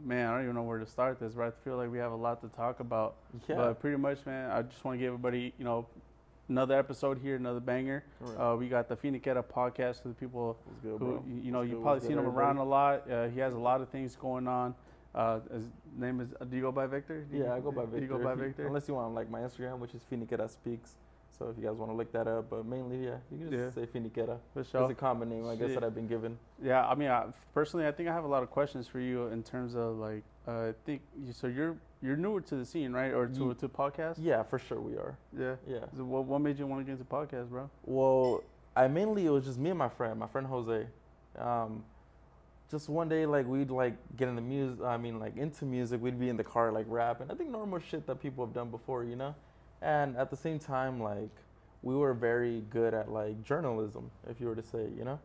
man, I don't even know where to start this, but I feel like we have a lot to talk about. Yeah. But pretty much, man, I just want to give everybody, another episode here, another banger. Right. We got the Finiquera podcast for the people What's good, who, bro? you've probably seen him everybody? around a lot. He has a lot of things going on. His name is, do you go by Victor? Yeah, I go by Victor. You go by Victor? Unless you want like my Instagram, which is Finiquera Speaks. So if you guys want to look that up, but mainly, yeah, you can just say Finiquera. For sure. It's a common name, I guess, that I've been given. Yeah, I mean, personally, I think I have a lot of questions for you in terms of like, I think so. You're newer to the scene, right? Or to podcast? Yeah, for sure we are. Yeah. Yeah. So what made you want to get into podcast, bro? Well, it was just me and my friend Jose. Just one day, like we'd like get into music. Into music. We'd be in the car like rapping. I think normal shit that people have done before, you know. And at the same time, like we were very good at like journalism, if you were to say, you know.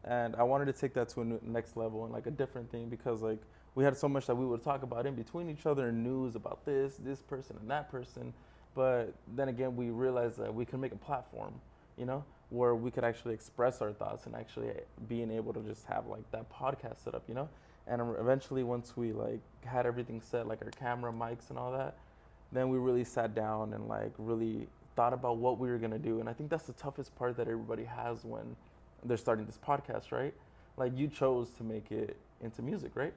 And I wanted to take that to a next level and like a different thing because like we had so much that we would talk about in between each other, news about this person and that person. But then again, we realized that we could make a platform, you know, where we could actually express our thoughts and actually being able to just have like that podcast set up, you know. And eventually, once we like had everything set, like our camera, mics, and all that, then we really sat down and like really thought about what we were gonna do. And I think that's the toughest part that everybody has when they're starting this podcast, right? Like you chose to make it into music, right?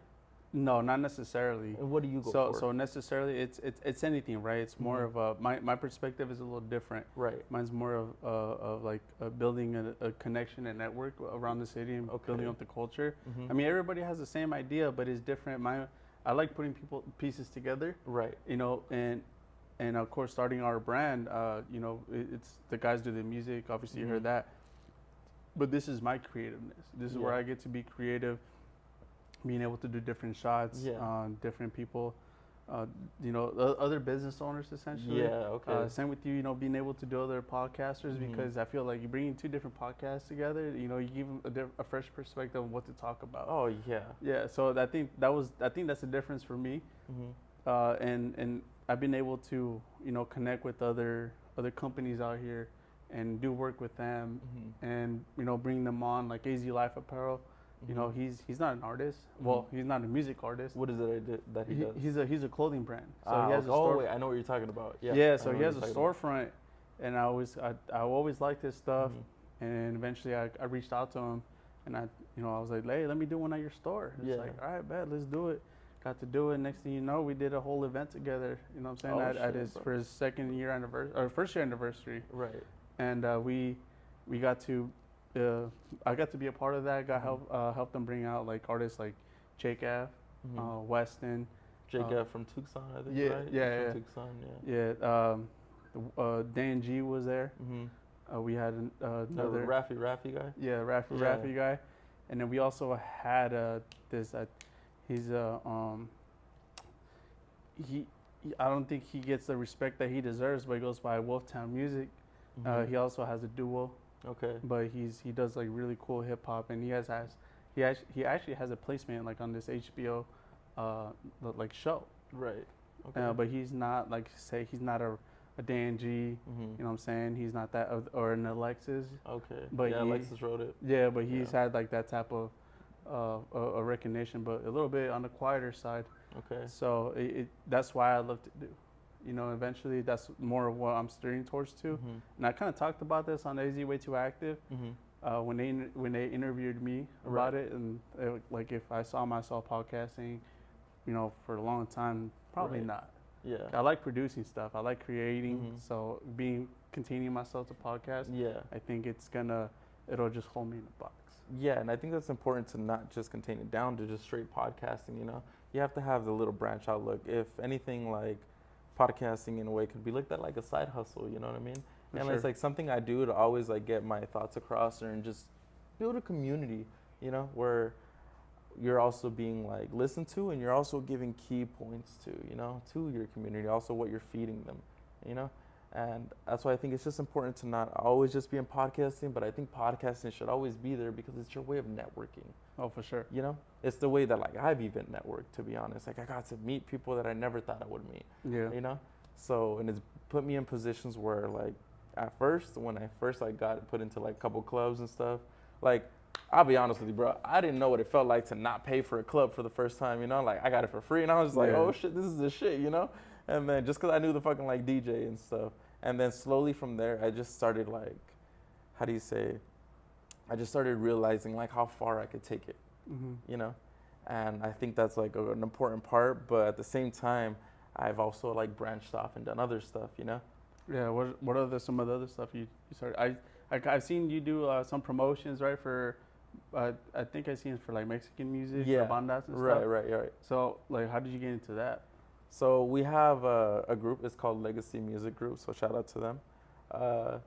No, not necessarily. And what do you go for? So necessarily, it's anything, right? It's more of a my perspective is a little different. Right. Mine's more of like building a connection and network around the city and building up the culture. I mean, everybody has the same idea, but it's different. I like putting pieces together. Right. You know, and of course, starting our brand. It's the guys do the music. Obviously, you heard that. But this is my creativeness. This is where I get to be creative. Being able to do different shots on different people, other business owners essentially. Yeah, okay. Same with you, being able to do other podcasters because I feel like you're bringing two different podcasts together. You give them a fresh perspective of what to talk about. Oh yeah. Yeah. So I think that's the difference for me, and I've been able to connect with other companies out here and do work with them and bring them on like AZ Life Apparel. He's not an artist. Well, he's not a music artist. What is it that he does? He's a clothing brand. So he has a store. Wait, I know what you're talking about. Yeah. Yeah. So he has a storefront, and I always liked his stuff, and eventually I reached out to him, and I was like, hey, let me do one at your store. And it's like, all right, bet, let's do it. Got to do it. Next thing you know, we did a whole event together. You know what I'm saying? For his first year anniversary. Right. And we got to. I got to be a part of that. Helped them bring out like artists like Jake F, Weston. Jake F from Tucson, I think. Yeah, right? yeah, from Tucson, yeah. Dan G was there. We had another Raffy guy. Yeah, Raffy guy, and then we also had this. He's I don't think he gets the respect that he deserves, but he goes by Wolftown Music. He also has a duo. Okay. But he does like really cool hip hop, and he actually has a placement like on this HBO like show. Right. Okay. But he's not he's not a Dan G. You know what I'm saying? He's not that or an Alexis. Okay. But Alexis wrote it. Yeah, but he's had like that type of a recognition, but a little bit on the quieter side. Okay. So that's why I love to do. Eventually that's more of what I'm steering towards too. And I kind of talked about this on AZ Way Too Active when they interviewed me about it, and like if I saw myself podcasting, for a long time, probably not. Yeah. I like producing stuff. I like creating. So containing myself to podcast. Yeah. I think it'll just hold me in a box. Yeah, and I think that's important to not just contain it down to just straight podcasting. You have to have the little branch out look. If anything, like podcasting in a way could be looked at like a side hustle, you know what I mean? It's like something I do to always like get my thoughts across and just build a community, where you're also being like listened to and you're also giving key points to your community, also what you're feeding them, And that's why I think it's just important to not always just be in podcasting, but I think podcasting should always be there because it's your way of networking. Oh, for sure. It's the way that like I've even networked, to be honest. Like I got to meet people that I never thought I would meet. Yeah. So, and it's put me in positions where like at first, when I first like got put into like a couple clubs and stuff, like I'll be honest with you, bro. I didn't know what it felt like to not pay for a club for the first time, you know? Like, I got it for free, and I was just like, Yeah. oh, shit, this is the shit, you know? And then just because I knew the fucking, like, DJ and stuff. And then slowly from there, I just started, like, how do you say? I just started realizing, like, how far I could take it, you know? And I think that's, like, an important part. But at the same time, I've also, like, branched off and done other stuff, you know? Yeah. What are some of the other stuff you started? I've seen you do some promotions, right? For I think I seen it for like Mexican music, for Yeah, bandas and right, stuff. right. So like, how did you get into that? So we have a group. It's called Legacy Music Group. So shout out to them. Uh,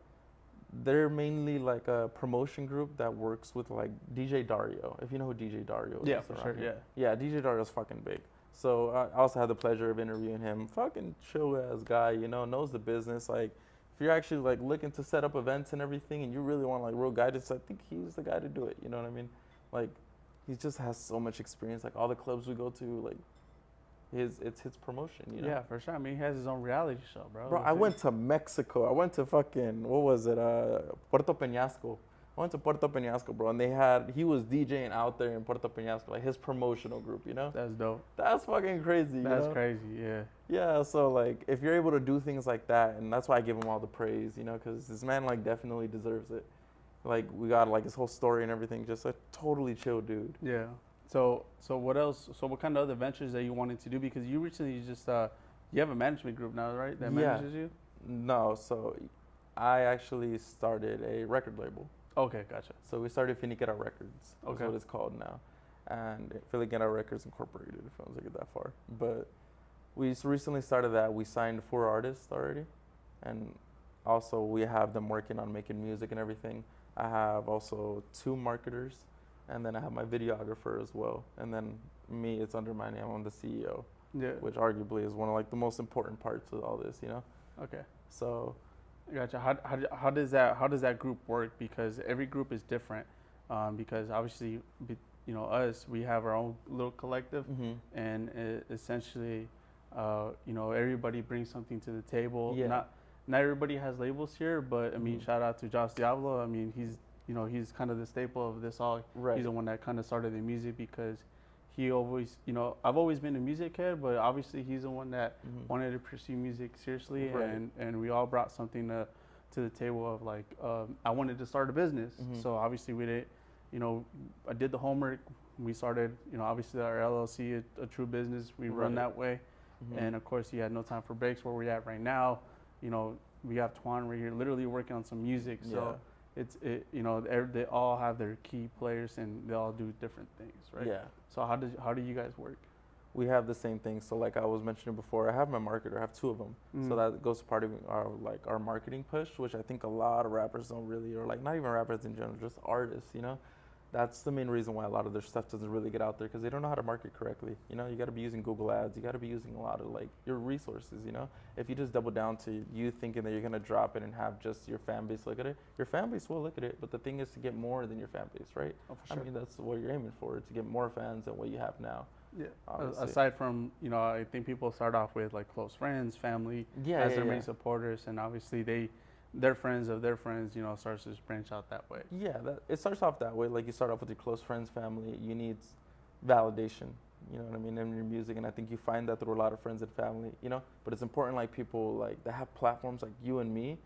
they're mainly like a promotion group that works with like DJ Dario. If you know who DJ Dario is, Yeah, for sure. here. Yeah. Yeah, DJ Dario's fucking big. So I also had the pleasure of interviewing him. Fucking chill ass guy, you know, knows the business. Like, if you're actually like looking to set up events and everything, and you really want like real guidance, I think he's the guy to do it. You know what I mean? Like, he just has so much experience. Like all the clubs we go to, like it's his promotion. You know? Yeah, for sure. I mean, he has his own reality show, bro. Bro, I went to Mexico. I went to fucking, what was it? Puerto Peñasco. I went to Puerto Peñasco, bro, and he was DJing out there in Puerto Peñasco, like his promotional group, you know? That's dope. That's fucking crazy, you That's know? crazy. Yeah. Yeah, so like, if you're able to do things like that, and that's why I give him all the praise, you know, because this man, like, definitely deserves it. Like, we got, like, his whole story and everything, just a totally chill dude. Yeah. So what else? So what kind of other ventures that you wanted to do? Because you recently just you have a management group now, right? That Yeah. manages you. No, so I actually started a record label. Okay, gotcha. So we started Finiquera Records. That's Okay. what it's called now. And Finiquera Records Incorporated, if I was to get that far. But we just recently started that. We signed 4 artists already. And also we have them working on making music and everything. I have also 2 marketers. And then I have my videographer as well. And then me, it's under my name. I'm the CEO. Yeah. Which arguably is one of like the most important parts of all this, you know? Okay. So Gotcha. How does that group work? Because every group is different. Because obviously, you know, we have our own little collective, and essentially, you know, everybody brings something to the table. Yeah. Not everybody has labels here, but I mean, shout out to Josh Diablo. I mean, he's kind of the staple of this all. Right. He's the one that kind of started the music because he always, you know, I've always been a music head, but obviously he's the one that wanted to pursue music seriously, Right. and we all brought something to the table of like, I wanted to start a business, so obviously we did, you know, I did the homework. We started, you know, obviously our LLC, a true business. We run that way, and of course, you had no time for breaks. Where we're at right now, you know, we have Twan right here, literally working on some music. So you know, they all have their key players and they all do different things, right? Yeah. So how do you guys work? We have the same thing. So like I was mentioning before, I have my marketer. I have 2 of them. So that goes to part of our marketing push, which I think a lot of rappers don't really, or like not even rappers in general, just artists, you know? That's the main reason why a lot of their stuff doesn't really get out there, because they don't know how to market correctly. You know, you got to be using Google Ads. You got to be using a lot of like your resources, you know? If you just double down to you thinking that you're going to drop it and have just your fan base look at it, your fan base will look at it, but the thing is to get more than your fan base, right? Oh, for sure. I mean, that's what you're aiming for, to get more fans than what you have now. Yeah. Obviously. Aside from, you know, I think people start off with like close friends, family, as their main supporters, and obviously their friends of their friends, you know, starts to just branch out that way. Yeah, it starts off that way. Like you start off with your close friends, family. You need validation, you know what I mean, in your music, and I think you find that through a lot of friends and family, you know. But it's important, like people like that have platforms like you and me,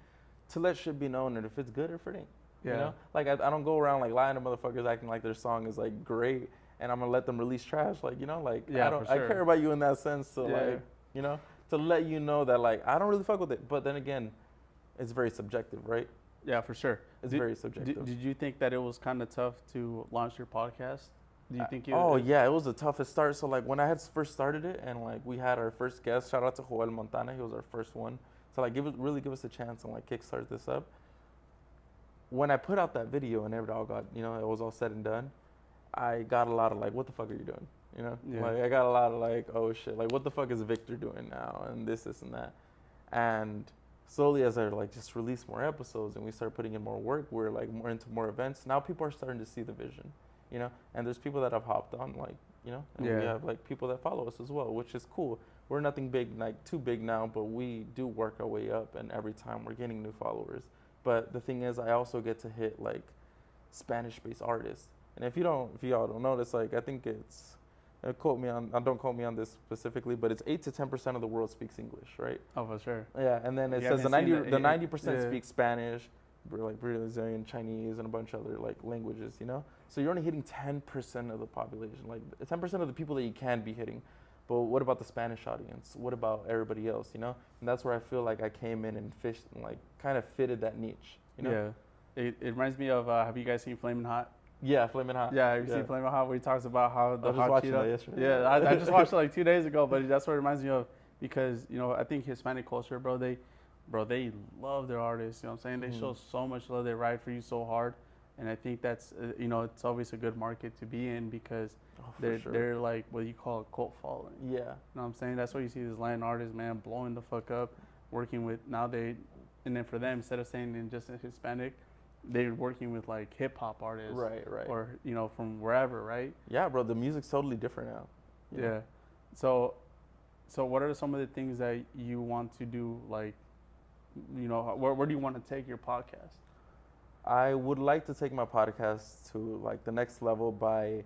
to let shit be known, and if it's good or if it ain't, you know. Like I don't go around like lying to motherfuckers, acting like their song is like great, and I'm gonna let them release trash, like, you know, like I care about you in that sense, so like, you know, to let you know that like I don't really fuck with it, but then again, it's very subjective, right? Yeah, for sure. It's very subjective. Did you think that it was kind of tough to launch your podcast? Do you think yeah, it was the toughest start. So like when I had first started it, and like we had our first guest, shout out to Joel Montana, he was our first one. So like really give us a chance and like kickstart this up. When I put out that video and it all got, you know, it was all said and done, I got a lot of like, what the fuck are you doing? You know, like I got a lot of like, oh shit, like what the fuck is Victor doing now, and this and that. And slowly as I like just released more episodes and we started putting in more work, we're like more into more events. Now people are starting to see the vision, you know, and there's people that have hopped on, like, you know, and we have like people that follow us as well, which is cool. We're nothing big, like too big now, but we do work our way up, and every time we're getting new followers. But the thing is, I also get to hit like Spanish-based artists. And if y'all don't notice, like I think it's, don't quote me on this specifically, but it's 8 to 10% of the world speaks English, right? Oh, for sure. Yeah, and then it You says the haven't seen 90% yeah. speak Spanish, like Brazilian, Chinese, and a bunch of other like languages, you know. So you're only hitting 10% of the population, like 10% of the people that you can be hitting. But what about the Spanish audience? What about everybody else, you know? And that's where I feel like I came in and fished and like kind of fitted that niche, you know? Yeah. It reminds me of, have you guys seen Flamin' Hot? Yeah, Flamin' Hot. Yeah, have you seen Flamin' Hot where he talks about how I the was just hot watching Cheeto? that yesterday. Yeah, I just watched it like 2 days ago, but that's what it reminds me of because, you know, I think Hispanic culture, bro, they love their artists, you know what I'm saying? They show so much love, they ride for you so hard. And I think that's, you know, it's always a good market to be in because they're like what you call a cult following. Yeah. You know what I'm saying? That's why you see these Latin artists, man, blowing the fuck up, working with, and then for them, instead of saying in just a Hispanic, they're working with like hip hop artists. Right. Or, you know, from wherever, right? Yeah, bro, the music's totally different now. Yeah. So what are some of the things that you want to do, like, you know, where do you want to take your podcast? I would like to take my podcast to like the next level by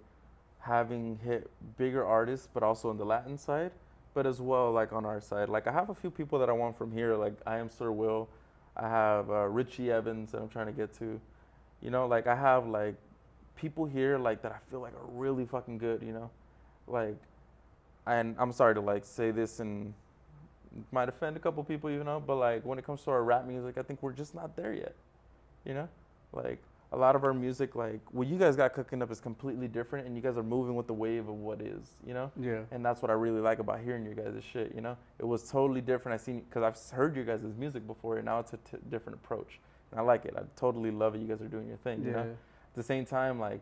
having hit bigger artists, but also on the Latin side, but as well like on our side. Like I have a few people that I want from here, like I Am Sir Will. I have Richie Evans that I'm trying to get to. You know, like I have like people here like that I feel like are really fucking good, you know? Like, and I'm sorry to like say this and might offend a couple people, you know, but like when it comes to our rap music, I think we're just not there yet, you know? Like a lot of our music, like what you guys got cooking up is completely different and you guys are moving with the wave of what is, you know? Yeah. And that's what I really like about hearing your guys' shit, you know? It was totally different. Because I've heard you guys' music before and now it's a different approach. And I like it. I totally love it. You guys are doing your thing, you know? At the same time, like,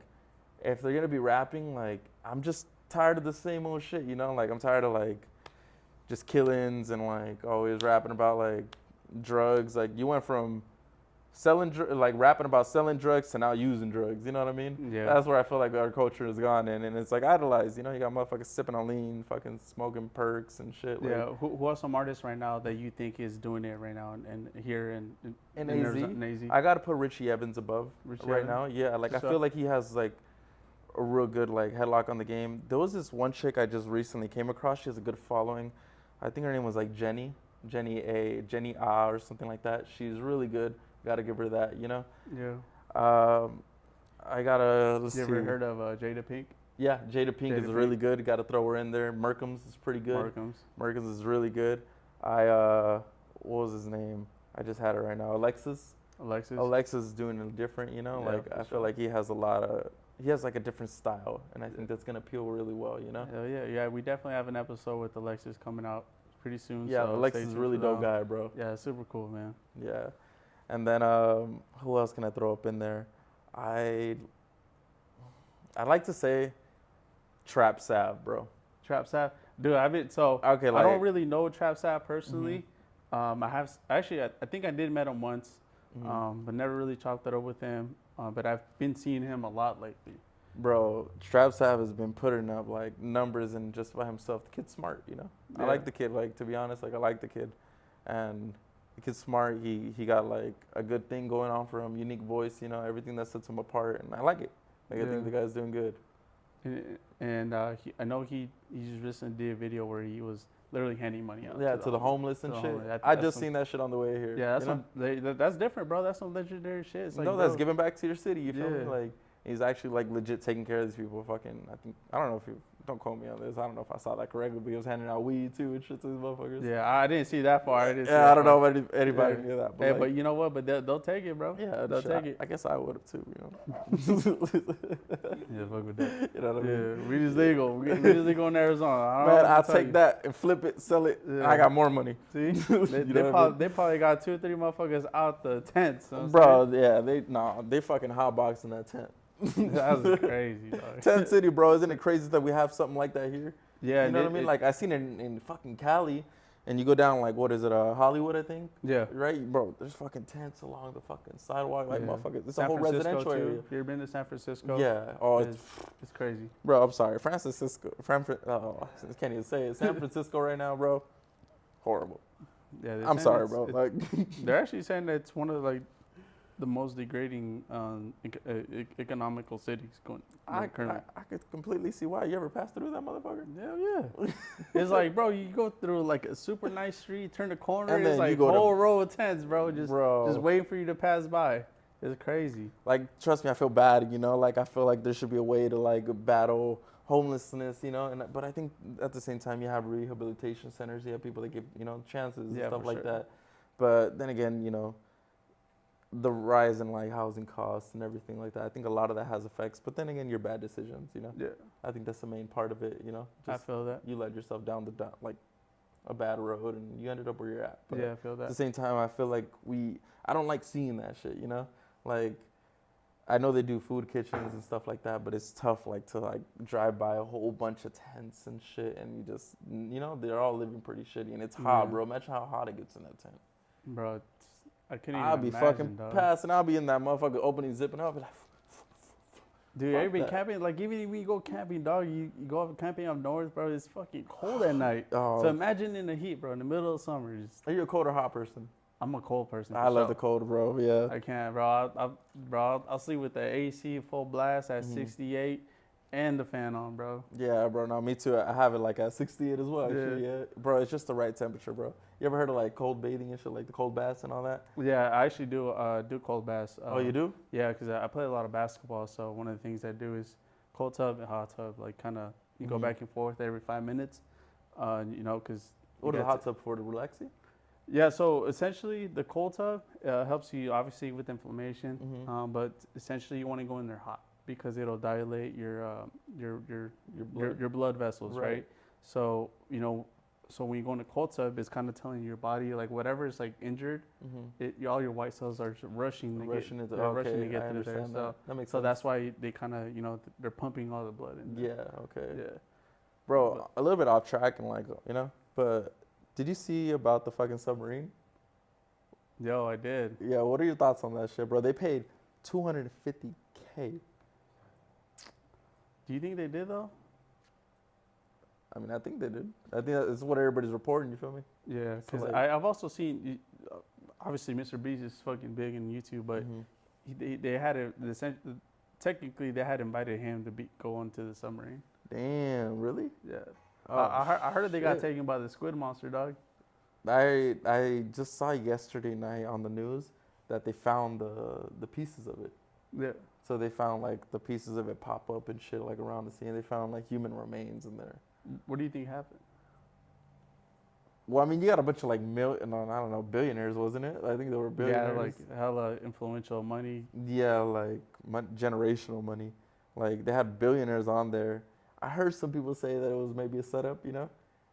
if they're gonna be rapping, like, I'm just tired of the same old shit, you know? Like, I'm tired of, like, just killings and, like, always rapping about, like, drugs. Like, you went from rapping about selling drugs to now using drugs, you know what I mean? Yeah. That's where I feel like our culture has gone in, and it's, like, idolized, you know? You got motherfuckers sipping on lean, fucking smoking perks and shit. Yeah, like, who are some artists right now that you think is doing it right now and here in AZ? I gotta put Richie Evans above now. Yeah, like I feel like he has like a real good like headlock on the game. There was this one chick I just recently came across. She has a good following. I think her name was like Jenny A or something like that. She's really good. Gotta give her that, you know. Yeah. I gotta. You ever heard of Jada Pink? Yeah, Jada Pink is really good. Got to throw her in there. Merkham's is pretty good. Merkham's is really good. What was his name? I just had it right now. Alexis is doing it different, you know? Yeah, like I feel like he has like a different style and I think that's gonna appeal really well, you know? Hell yeah. Yeah, we definitely have an episode with Alexis coming out pretty soon. Yeah, so Alexis is a really dope guy, bro. Yeah, super cool, man. Yeah. And then who else can I throw up in there? I'd like to say Trap Sav, bro. Trap Sav? Dude, I don't really know Trap Sav personally. I think I did met him once, but never really chopped it up with him. But I've been seeing him a lot lately. Bro, Trap Sav has been putting up like numbers and just by himself. The kid's smart, you know. Yeah. I like the kid. Like to be honest, like I like the kid, and the kid's smart. He got like a good thing going on for him. Unique voice, you know, everything that sets him apart, and I like it. Like I think the guy's doing good. And I know he just recently did a video where he was literally handing money out. Yeah, to the homeless and shit. I just seen that shit on the way here. Yeah, that's different, bro. That's some legendary shit. It's like, that's giving back to your city. You feel me? Like he's actually like legit taking care of these people. Fucking, I don't know if you don't quote me on this. I don't know if I saw that correctly, but he was handing out weed too and shit to these motherfuckers. Yeah, I didn't see that far. I don't know if anybody knew that. But, but you know what? But they'll take it, bro. Yeah, they'll take it. I guess I would have too. You know. Yeah, fuck with that. You know what I mean? Yeah, weed is legal. Weed is legal in Arizona. Man, I'll take that and flip it, sell it. Yeah. I got more money. See, they probably got 2 or 3 motherfuckers out the tents. Bro, yeah, they fucking hotboxing that tent. That's crazy, dog. Tent City, bro. Isn't it crazy that we have something like that here? Yeah, you know what I mean. Like I seen it in fucking Cali, and you go down like what is it, Hollywood, I think. Yeah. Right, bro. There's fucking tents along the fucking sidewalk, like motherfuckers. It's a whole residential area. You ever been to San Francisco? Yeah. Oh, it's crazy. Bro, I'm sorry, I can't even say it. San Francisco right now, bro. Horrible. Yeah. I'm sorry, bro. Like they're actually saying that it's one of like the most degrading economical cities going currently. I could completely see why. You ever pass through that motherfucker? Hell yeah. It's like, bro, you go through like a super nice street, turn the corner, And it's then like you a go whole to, row of tents, bro, just bro, waiting for you to pass by. It's crazy. like, trust me, I feel bad, you know? Like, I feel like there should be a way to, like, battle homelessness, you know? But I think at the same time, you have rehabilitation centers, you have people that give, you know, chances and Yeah, stuff for like sure. that. But then again, you know, the rise in, like, housing costs and everything like that, I think a lot of that has effects. But then again, your bad decisions, you know? Yeah, I think that's the main part of it, you know? I Just feel that. you led yourself down like, a bad road and you ended up where you're at. But Yeah, I feel at that. the same time, I feel like I don't like seeing that shit, you know? Like, I know they do food kitchens and stuff like that, but it's tough, like, to, like, drive by a whole bunch of tents and shit, and you just, you know, they're all living pretty shitty, and it's hot, Yeah. bro. Imagine how hot it gets in that tent. Bro, I couldn't I'll even be imagine, fucking dog. passing. I'll be in that motherfucker opening, zipping up, be like, Dude, fuck everybody that. camping, like even if we go camping, dog, you go up camping up north, bro, it's fucking cold at night. Oh, So imagine in the heat, bro, in the middle of summer, just, are you a cold or hot person? I'm a cold person for I love sure. the cold, bro. Yeah. I can't, bro. I'll sleep with the AC full blast at 68 and the fan on, bro. Yeah, bro. No, me too. I have it like at 68 as well. Yeah. Actually, yeah, bro. It's just the right temperature, bro. You ever heard of like cold bathing and shit, like the cold baths and all that? Yeah, I actually do cold baths. Oh, you do? Yeah, because I play a lot of basketball, so one of the things I do is cold tub and hot tub, like kind of you go back and forth every 5 minutes, you know, because What is the hot tub for, to relax you? yeah, so essentially the cold tub helps you obviously with inflammation, but essentially you want to go in there hot because it'll dilate your blood vessels, right? So you know, so when you go in a cold tub, it's kind of telling your body like whatever is like injured, all your white cells are rushing to get through there. So that makes so sense. that's why they kind of they're pumping all the blood in there. Yeah. Okay. Yeah. Bro, a little bit off track and like but did you see about the fucking submarine? Yo, I did. Yeah. What are your thoughts on that shit, bro? They paid $250K. Do you think they did though? I mean, I think they did. I think that's what everybody's reporting. You feel me? Yeah, So, because like- I've also seen, obviously Mr. Beast is fucking big in YouTube, but they had technically they had invited him to go onto the submarine. Damn. Really? Yeah. Oh, I heard they got shit. taken by the squid monster, dog. I just saw yesterday night on the news that they found the pieces of it. Yeah. So they found like the pieces of it pop up and shit like around the scene. They found like human remains in there. What do you think happened? Well, I mean, you got a bunch of like billionaires, wasn't it? I think they were billionaires. Yeah, like hella influential money. Yeah, like generational money. Like they had billionaires on there. I heard some people say that it was maybe a setup, you know,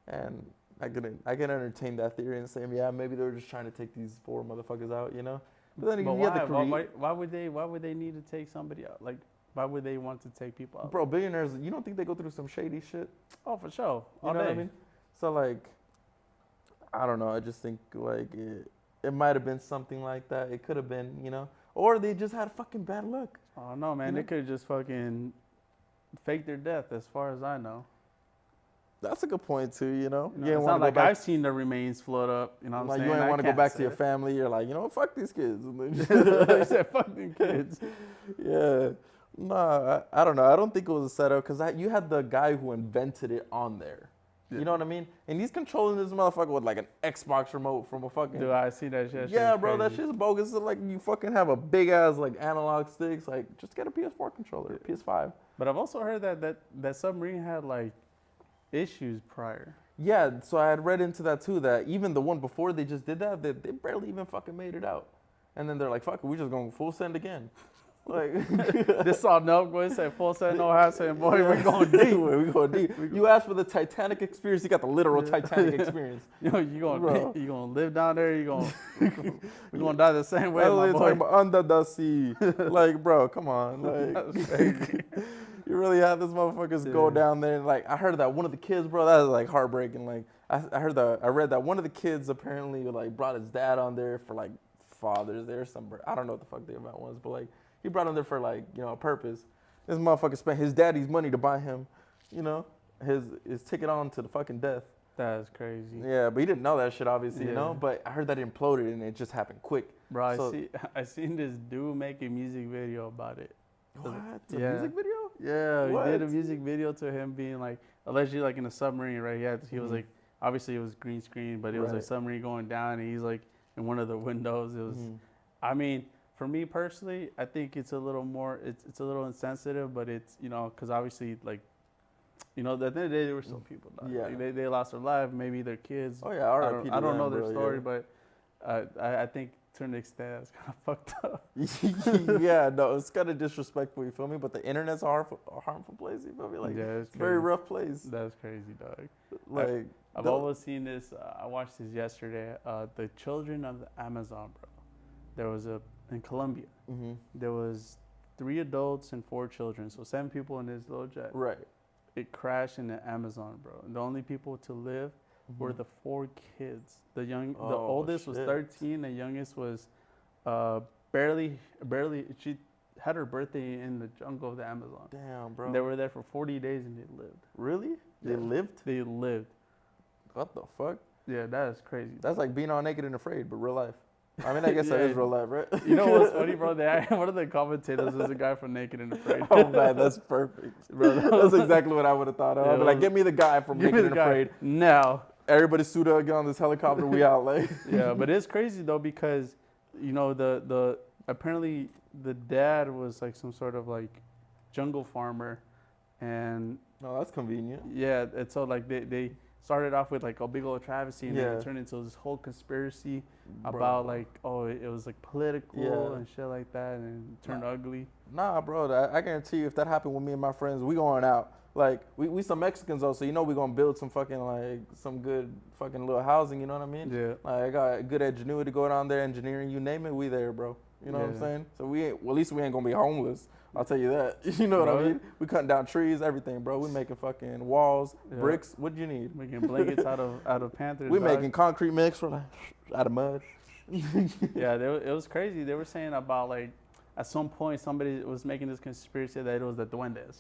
and I can entertain that theory and say, yeah, maybe they were just trying to take these 4 motherfuckers out, you know. But then But you have why would they need to take somebody out? Like, why would they want to take people out? Bro, billionaires, you don't think they go through some shady shit? Oh, for sure. You know what I mean? So like, I don't know. I just think like it might have been something like that. It could have been, you know, or they just had fucking bad luck. Oh no, man! You know? They could have just fucking faked their death, as far as I know. That's a good point too, you know. You know, it's not like I've seen the remains float up. You know what I'm like saying? you ain't want to go back to your family. You're like, you know, fuck these kids. They said, "Fuck them kids." Yeah. Nah, I don't know. I don't think it was a setup because you had the guy who invented it on there. Yeah. You know what I mean? And he's controlling this motherfucker with like an Xbox remote from a fucking. Dude, I see that shit. Yeah, bro, that shit's bogus. It's like you fucking have a big ass like analog sticks. Like, just get a PS4 controller, PS5. But I've also heard that submarine had like issues prior. Yeah, so I had read into that too. That even the one before they just did that, they barely even fucking made it out. And then they're like, "Fuck it, we just going full send again." Like this all no boy said full set no half set, boy, we're going deep. We going deep. You asked for the Titanic experience, you got the literal Titanic experience. Yo, you gonna live down there, we're gonna die the same way, my boy. Talking about under the sea. Like, bro, come on. Like you really have this motherfuckers go down there and like I heard that one of the kids, bro, that was like heartbreaking. Like I read that one of the kids apparently like brought his dad on there for like Father's Day or something. I don't know what the fuck the event was, but like he brought him there for like, you know, a purpose. This motherfucker spent his daddy's money to buy him, you know, his ticket on to the fucking death. That's crazy. Yeah, but he didn't know that shit, obviously, you know. But I heard that it imploded and it just happened quick. Bro, So, I seen this dude make a music video about it. what? A music video? Yeah, What? he did a music video to him being like allegedly like in a submarine, right? He was like obviously it was green screen, but it was like submarine going down, and he's like in one of the windows. It was, I mean, for me personally, I think it's a little more, it's a little insensitive, but it's, you know, because obviously like, you know, at the end of the day, there were still people dying. Yeah. Like, they lost their life, maybe their kids. Oh yeah, R.I.P. I don't know them, their bro, story, but I think to an extent it's kind of fucked up. Yeah, no, it's kind of disrespectful, you feel me? But the internet's a harmful place, you feel me? Like, it's a very rough place. That's crazy, dog. Like, I've always seen this. I watched this yesterday. The children of the Amazon, bro. There was in Colombia. There was 3 adults and 4 children, so 7 people in this little jet. Right. It crashed in the Amazon, bro. The only people to live were the 4 kids. The oldest was 13. The youngest was barely. She had her birthday in the jungle of the Amazon. Damn, bro. They were there for 40 days and they lived. Really? They lived? They lived. What the fuck? Yeah, that is crazy. That's like being all naked and afraid, but real life. I mean, I guess that is real life, right? You know what's funny, bro? One of the commentators was a guy from Naked and Afraid. Oh, man, that's perfect. Bro, that's exactly what I would have thought of. I'd be like, get me the guy from Naked and Afraid. Now. Everybody suit up, get on this helicopter, we out, like. Yeah, but it's crazy, though, because, you know, apparently the dad was like some sort of like jungle farmer. And. Oh, that's convenient. Yeah, and so like they started off with like a big old travesty, and then it turned into this whole conspiracy about like, oh, it was like political and shit like that, and it turned ugly. Nah, bro, I guarantee you, if that happened with me and my friends, we going out. Like, we some Mexicans though, so you know we gonna build some fucking like some good fucking little housing. You know what I mean? Yeah. Like, I got good ingenuity going on there, engineering, you name it, we there, bro. You know what I'm saying? So at least we ain't gonna be homeless. I'll tell you that. You know what I mean? We cutting down trees, everything, bro. We making fucking walls, bricks. What do you need? Making blankets out of Panthers. We making concrete mix for like out of mud. Yeah, it was crazy. They were saying about like at some point somebody was making this conspiracy that it was the duendes.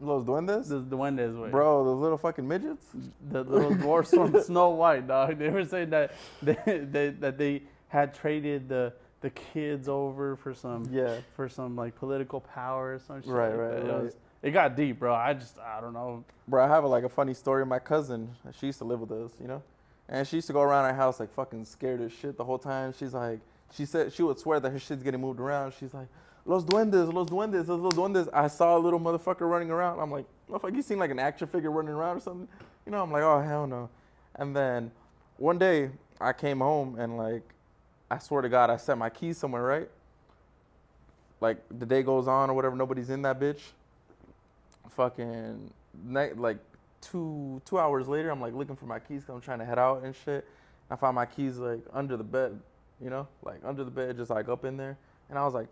Los duendes? The duendes way. Bro, those little fucking midgets? The little dwarfs from Snow White, dog. They were saying that they had traded the kids over for some like political power or some shit. Right. It got deep, bro. I don't know. Bro, I have a funny story. My cousin, she used to live with us, you know? And she used to go around our house like fucking scared as shit the whole time. She said she would swear that her shit's getting moved around. She's like, Los duendes, los duendes, los duendes. I saw a little motherfucker running around. I'm like, motherfucker, you seen like an action figure running around or something? You know, I'm like, oh, hell no. And then one day I came home and like, I swear to God, I set my keys somewhere, right? Like the day goes on or whatever, nobody's in that bitch. Fucking like 2 hours later, I'm like looking for my keys 'cause I'm trying to head out and shit. I found my keys like under the bed, you know, like under the bed, just like up in there. And I was like,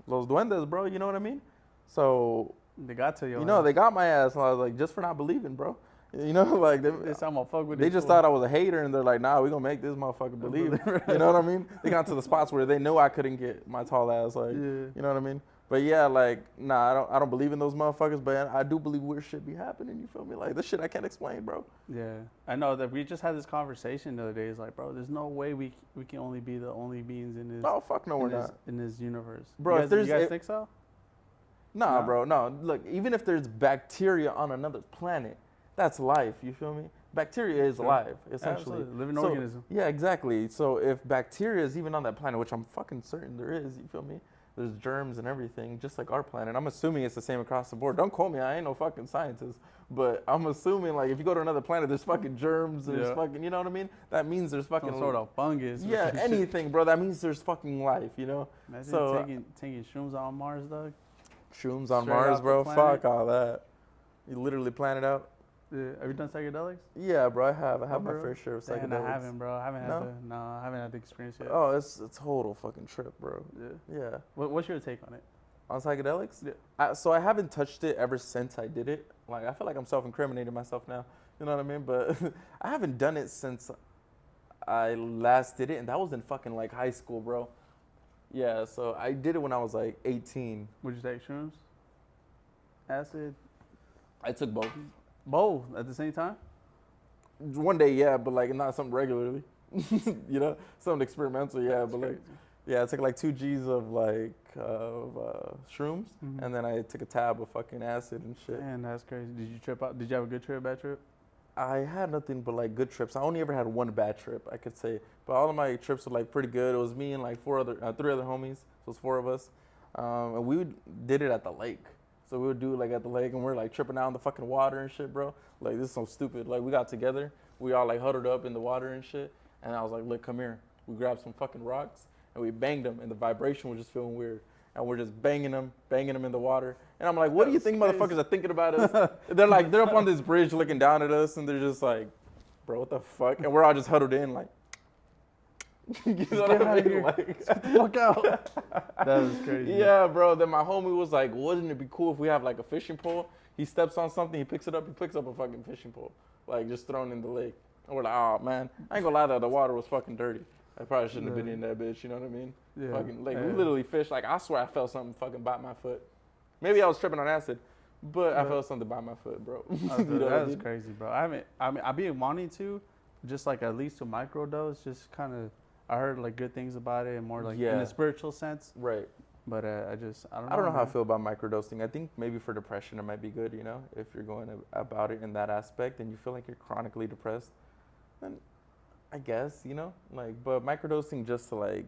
Los duendes, bro, you know what I mean? So they got to you. You know, they got my ass. And I was like, just for not believing, bro. You know, like they just thought I was a hater, and they're like, nah, we gonna make this motherfucker believe. You know what I mean? They got to the spots where they knew I couldn't get my tall ass, like, you know what I mean? But yeah, like, nah, I don't believe in those motherfuckers, but I do believe weird shit be happening. You feel me? Like this shit I can't explain, bro. Yeah, I know that we just had this conversation the other day. It's like, bro, there's no way we can only be the only beings in this. Oh fuck no, we're not in this universe, bro. You guys think so? Nah, bro, no. Look, even if there's bacteria on another planet, that's life. You feel me? Bacteria is life, essentially. Absolutely. Living organism. Yeah, exactly. So if bacteria is even on that planet, which I'm fucking certain there is, you feel me? There's germs and everything, just like our planet. I'm assuming it's the same across the board. Don't quote me, I ain't no fucking scientist. But I'm assuming, like, if you go to another planet, there's fucking germs, there's fucking, you know what I mean? That means there's fucking... Some sort of fungus. Yeah, anything, bro. That means there's fucking life, you know? Imagine taking shrooms on Mars, dog. Shrooms on Mars, bro? Fuck all that. You literally plan it out? Yeah. Have you done psychedelics? Yeah, bro, I have. I have my fair share of psychedelics. I haven't, bro. I haven't had the experience yet. Oh, it's a total fucking trip, bro. Yeah. What's your take on it? On psychedelics? Yeah. So I haven't touched it ever since I did it. Like, I feel like I'm self-incriminating myself now. You know what I mean? But I haven't done it since I last did it, and that was in fucking, like, high school, bro. Yeah, so I did it when I was, like, 18. Would you take shrooms? Acid? I took both. Both at the same time? One day, yeah, but like not something regularly. You know, something experimental, yeah. That's but like, crazy. yeah, I took like 2 G's of like shrooms, and then I took a tab of fucking acid and shit. Man, that's crazy. Did you trip out? Did you have a good trip, bad trip? I had nothing but like good trips. I only ever had one bad trip, I could say. But all of my trips were like pretty good. It was me and like 3 other homies. So it was 4 of us, and did it at the lake. So we would do it like at the lake, and we're like tripping out in the fucking water and shit, bro. Like this is so stupid. Like we got together, we all like huddled up in the water and shit, and I was like, look, come here. We grabbed some fucking rocks and we banged them, and the vibration was just feeling weird. And we're just banging them in the water. And I'm like, what do you think motherfuckers are thinking about us? They're up on this bridge looking down at us, and they're just like, bro, what the fuck? And we're all just huddled in, like, you know what I mean? Like, get the fuck out. That was crazy. Yeah, bro. Then my homie was like, wouldn't it be cool if we have like a fishing pole? He steps on something, he picks up a fucking fishing pole, like just thrown in the lake. And we're like, oh man, I ain't gonna lie, the water was fucking dirty. I probably shouldn't have been in that bitch, you know what I mean? Yeah. Fucking, like, we literally fished. Like, I swear I felt something fucking bite my foot. Maybe I was tripping on acid, but I felt something bite my foot, bro. You know that was crazy, bro. I've been wanting to, just like at least to microdose, just kind of, I heard like good things about it and more like in a spiritual sense. Right. But I don't know. I don't know how I feel about microdosing. I think maybe for depression it might be good, you know, if you're going about it in that aspect and you feel like you're chronically depressed, then I guess, you know, like, but microdosing just to like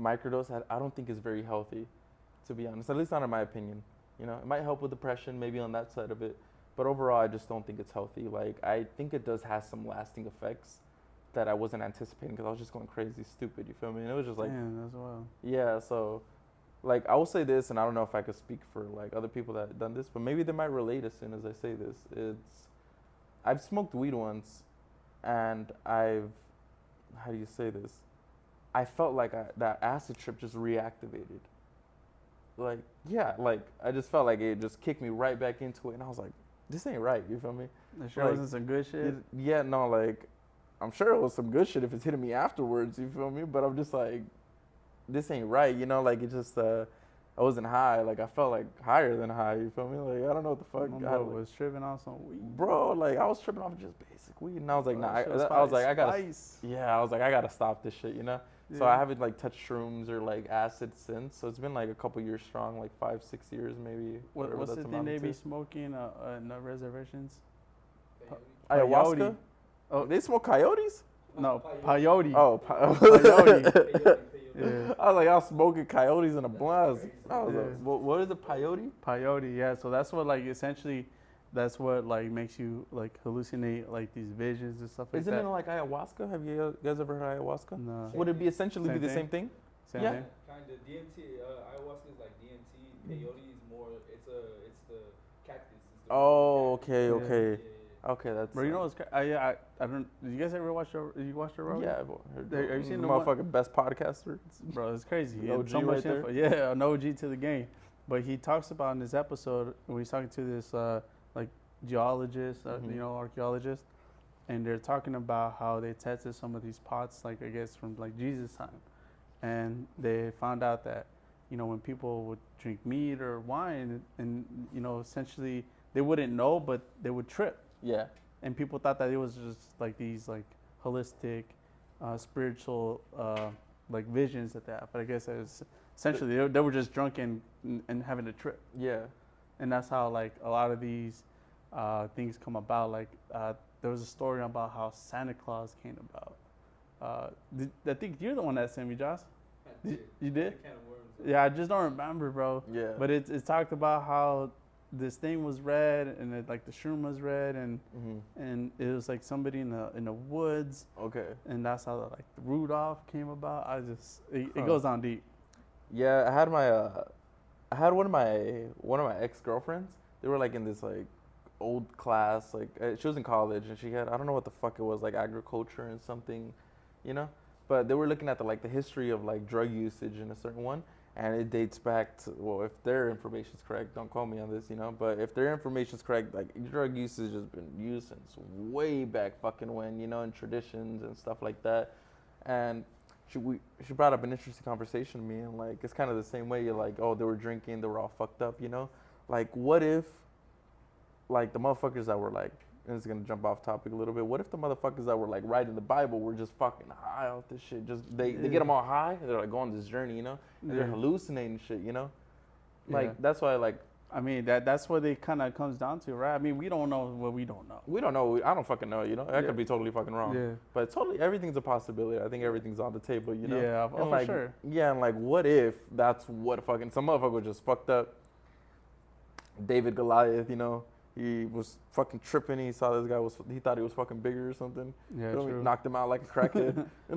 microdose, I don't think is very healthy, to be honest, at least not in my opinion. You know, it might help with depression, maybe on that side of it, but overall, I just don't think it's healthy. Like, I think it does have some lasting effects that I wasn't anticipating because I was just going crazy stupid, you feel me? And it was just like, damn, that's wild. Yeah, so, like, I will say this, and I don't know if I could speak for, like, other people that have done this, but maybe they might relate as soon as I say this. I've smoked weed once, and how do you say this? I felt like that acid trip just reactivated. Like, yeah, like, I just felt like it just kicked me right back into it, and I was like, this ain't right, you feel me? There sure wasn't some good shit? Yeah, no, like, I'm sure it was some good shit if it's hitting me afterwards, you feel me? But I'm just like, this ain't right, you know? Like, it just, I wasn't high. Like, I felt like higher than high, you feel me? Like, I don't know what the fuck. I was tripping off some weed. Bro, like, I was tripping off just basic weed. And I was like, nah, I was like, I gotta stop this shit, you know? Yeah. So I haven't, like, touched shrooms or, like, acid since. So it's been, like, a couple years strong, like 5-6 years maybe. What's the thing they be smoking in the reservations? Ayahuasca? Oh, they smoke coyotes? No, peyote. Oh, peyote. Yeah. I was like, I was smoking coyotes in a blunt. I was like, what is it, peyote? Peyote, yeah. So that's what, like, essentially, that's what, like, makes you, like, hallucinate, like, these visions and stuff like that. Isn't it like ayahuasca? Have you guys ever heard of ayahuasca? No. Would it be essentially the same thing? Same thing? Kind of. DMT, ayahuasca is like DMT. Peyote is more, it's the cactus. It's the okay. Yeah. Okay, that's. Bro, you know what's I don't. Did you guys ever watch Joe Rogan? Yeah, have you seen the motherfucking best podcaster? Bro, it's crazy. An OG so much right info. Yeah, an OG to the game. But he talks about in this episode when he's talking to this like geologist, you know, archaeologist, and they're talking about how they tested some of these pots, like I guess from like Jesus' time, and they found out that, you know, when people would drink meat or wine, and you know, essentially they wouldn't know, but they would trip. Yeah. And people thought that it was just like these like holistic, spiritual like visions that they have. But I guess it was essentially they were just drunk and having a trip. Yeah. And that's how like a lot of these things come about. Like there was a story about how Santa Claus came about. I think you're the one that sent me, Josh. You did? Yeah, I just don't remember, bro. Yeah. But it talked about how this thing was red, and it, like the shroom was red, and it was like somebody in the woods. Okay. And that's how like the Rudolph came about. It goes on deep. Yeah, I had one of my ex-girlfriends. They were like in this like old class, like she was in college, and she had, I don't know what the fuck it was, like agriculture and something, you know. But they were looking at the history of like drug usage in a certain one. And it dates back to, well, if their information's correct, don't call me on this, you know, but if their information's correct, like drug usage has been used since way back fucking when, you know, in traditions and stuff like that. And she brought up an interesting conversation to me, and like, it's kind of the same way. You're like, oh, they were drinking, they were all fucked up, you know? Like, what if, like, the motherfuckers that were like and it's gonna jump off topic a little bit. What if the motherfuckers that were like writing the Bible were just fucking high off this shit? Just they get them all high. And they're like going on this journey, you know, and they're hallucinating shit, you know. Like that's why like. I mean that's what it kind of comes down to, right? I mean we don't know what we don't know. We don't know. I don't fucking know. You know, I could be totally fucking wrong. Yeah. But totally everything's a possibility. I think everything's on the table. You know. Yeah. And for sure. Yeah, and like, what if that's what fucking some motherfucker just fucked up? David Goliath, you know, he was fucking tripping. He saw this guy he thought he was fucking bigger or something. Yeah, true. Knocked him out like a crackhead. You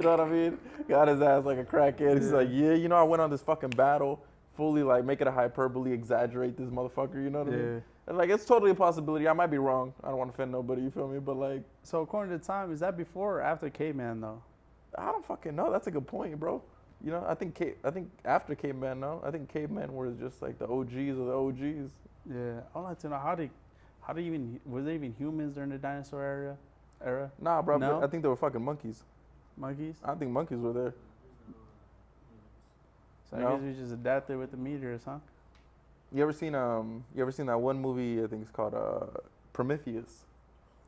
know what I mean? Got his ass like a crackhead. He's like, yeah, you know, I went on this fucking battle. Fully like make it a hyperbole, exaggerate this motherfucker, you know what I mean? And like it's totally a possibility. I might be wrong. I don't want to offend nobody, you feel me? But like, so according to time, is that before or after caveman though? I don't fucking know. That's a good point, bro. You know, I think after caveman, no. I think cavemen were just like the OGs of the OGs. Yeah, I'd like to know how do even was there even humans during the dinosaur era? Nah, bro. No? I think they were fucking monkeys. Monkeys? I think monkeys were there. So I guess we just adapted with the meteors, huh? You ever seen that one movie? I think it's called Prometheus.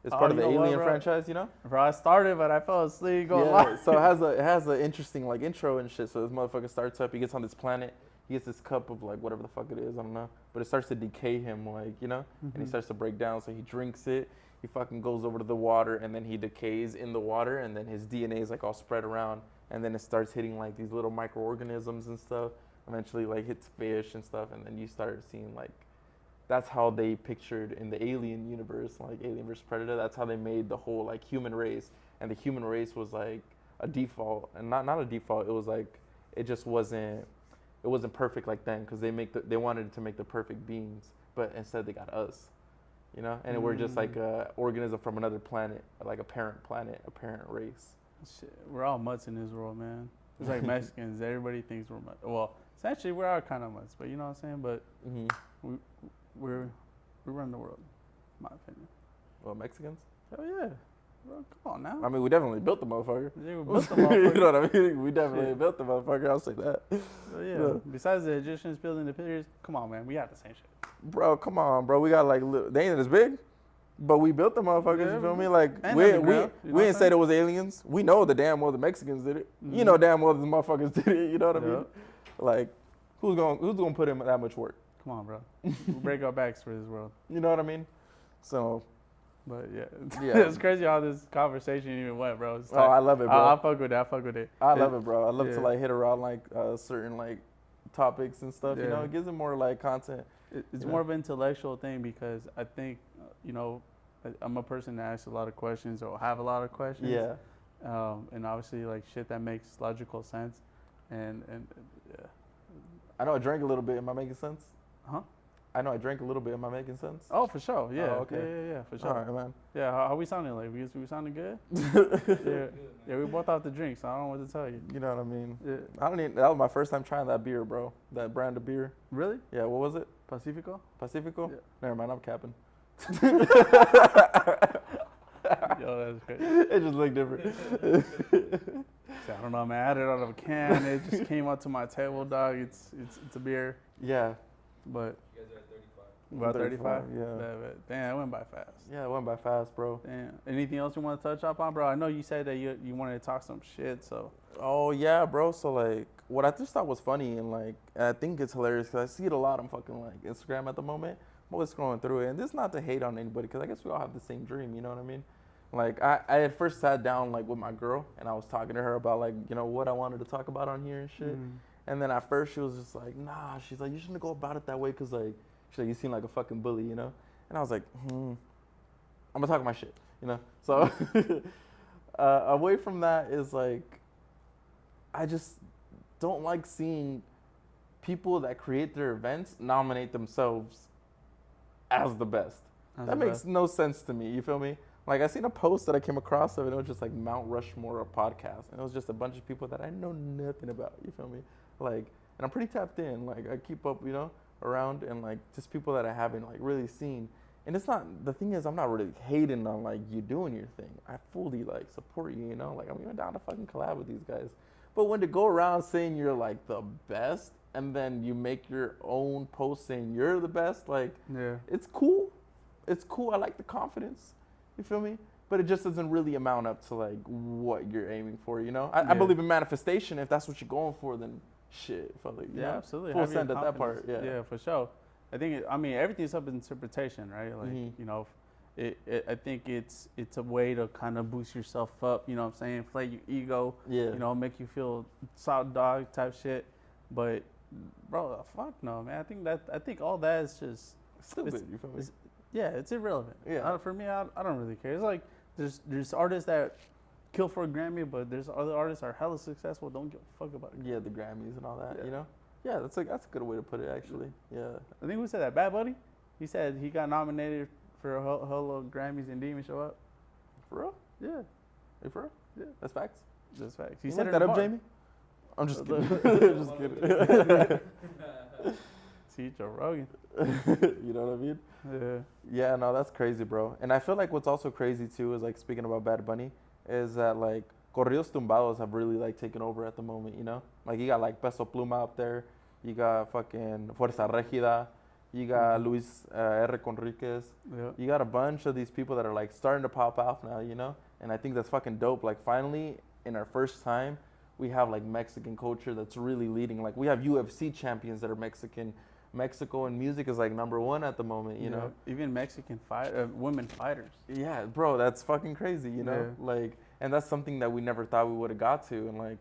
It's part of the Alien franchise, you know? Bro, I started, but I fell asleep. So it has an interesting like intro and shit. So this motherfucker starts up. He gets on this planet. He gets this cup of like whatever the fuck it is. I don't know. But it starts to decay him, like, you know? And he starts to break down. So he drinks it. He fucking goes over to the water, and then he decays in the water, and then his DNA is like all spread around. And then it starts hitting like these little microorganisms and stuff. Eventually like hits fish and stuff, and then you start seeing like that's how they pictured in the Alien universe, like Alien vs Predator. That's how they made the whole like human race, and the human race was like a default, and not a default. It was like it just wasn't perfect like then, because they wanted to make the perfect beings, but instead they got us, you know, and we're just like a organism from another planet, like a parent race. Shit, we're all mutts in this world, man. It's like Mexicans. Everybody thinks we're mutts. Well, essentially, we are kind of mutts, but you know what I'm saying? But we run the world, in my opinion. Well, Mexicans? Hell yeah. Bro, come on now. I mean, we definitely built the motherfucker. Yeah, we built the motherfucker. You know what I mean? We definitely built the motherfucker. I'll say that. Yeah. Besides the Egyptians building the pyramids, come on, man. We got the same shit. Bro, come on, bro. We got like, they ain't as big. But we built the motherfuckers, you feel me? Like, we didn't say there was aliens. We know the damn well the Mexicans did it. You know damn well the motherfuckers did it, you know what I mean? Like, who's gonna put in that much work? Come on, bro. We break our backs for this world. You know what I mean? So. But yeah. It's crazy how this conversation even went, bro. It's I love it, bro. I fuck with it. I love it, bro. I love to like hit around like certain like topics and stuff, you know? It gives it more like content. It's more of an intellectual thing, because I think, you know, I'm a person that asks a lot of questions or have a lot of questions. Yeah. And obviously, like, shit that makes logical sense. And yeah. I know I drank a little bit. Am I making sense? Huh? I know I drank a little bit. Am I making sense? Oh, for sure. Yeah. Oh, okay. Yeah, for sure. All right, man. Yeah, how we sounding? Like, we sounding good? Yeah, we both off the drink, so I don't know what to tell you. You know what I mean? Yeah. That was my first time trying that beer, bro. That brand of beer. Really? Yeah, what was it? Pacifico? Pacifico? Yeah. Never mind, I'm capping. Yo, that's crazy. It just looked different. So, I don't know, man. I had it out of a can. It just came up to my table, dog. It's a beer. Yeah. But You guys are at 35. about 35? Yeah. Damn, it went by fast. Yeah, it went by fast, bro. Damn. Anything else you want to touch up on, bro? I know you said that you wanted to talk some shit, so. Oh, yeah, bro. So, like, what I just thought was funny, and, like, I think it's hilarious because I see it a lot on fucking, like, Instagram at the moment. I'm always scrolling through it. And this is not to hate on anybody, because I guess we all have the same dream, you know what I mean? Like, I at first sat down, like, with my girl, and I was talking to her about, like, you know, what I wanted to talk about on here and shit. And then at first she was just like, nah, she's like, you shouldn't go about it that way, because, like, she's like, you seem like a fucking bully, you know? And I was like, I'm going to talk my shit, you know? So, away from that is, like, I just don't like seeing people that create their events nominate themselves as the best. That makes no sense to me, you feel me? Like, I seen a post that I came across of it, and it was just like Mount Rushmore of podcasts. And it was just a bunch of people that I know nothing about, you feel me? Like, and I'm pretty tapped in. Like, I keep up, you know, around, and like just people that I haven't like really seen. And it's not, the thing is, I'm not really hating on like you doing your thing. I fully like support you, you know? Like, I'm even down to fucking collab with these guys. But when to go around saying you're like the best, and then you make your own post saying you're the best, like, it's cool. it's cool. I like the confidence. You feel me? But it just doesn't really amount up to like what you're aiming for, you know? I believe in manifestation. If that's what you're going for, then shit. Like, you know? Absolutely. Full send at that part. Yeah, for sure. I think everything's up in interpretation, right? Like you know, I think it's a way to kind of boost yourself up. You know what I'm saying? Inflate your ego. Yeah. You know, make you feel solid dog type shit. But bro, fuck no, man. I think all that is just stupid. You feel me? It's irrelevant. Yeah. For me, I don't really care. It's like there's artists that kill for a Grammy, but there's other artists that are hella successful, don't give a fuck about it. Yeah, the Grammys and all that, you know? Yeah, that's a good way to put it, actually. Yeah. I think who said that? Bad Bunny? He said he got nominated for a whole of Grammys and didn't even show up. For real? Yeah. Hey, for real? Yeah. That's facts? That's facts. He said that up, Jamie? I'm just kidding. Just kidding. See, Joe Rogan. You know what I mean? Yeah. Yeah, no, that's crazy, bro. And I feel like what's also crazy, too, is, like, speaking about Bad Bunny, is that, like, corridos tumbados have really, like, taken over at the moment, you know? Like, you got, like, Peso Pluma up there. You got fucking Fuerza Regida. You got Luis R. Conriquez. Yeah. You got a bunch of these people that are, like, starting to pop off now, you know? And I think that's fucking dope. Like, finally, in our first time, we have, like, Mexican culture that's really leading. Like, we have UFC champions that are Mexican. Mexico and music is like #1 at the moment, you know. Even Mexican women fighters. Yeah, bro, that's fucking crazy, you know. Yeah. Like, and that's something that we never thought we would have got to, and like,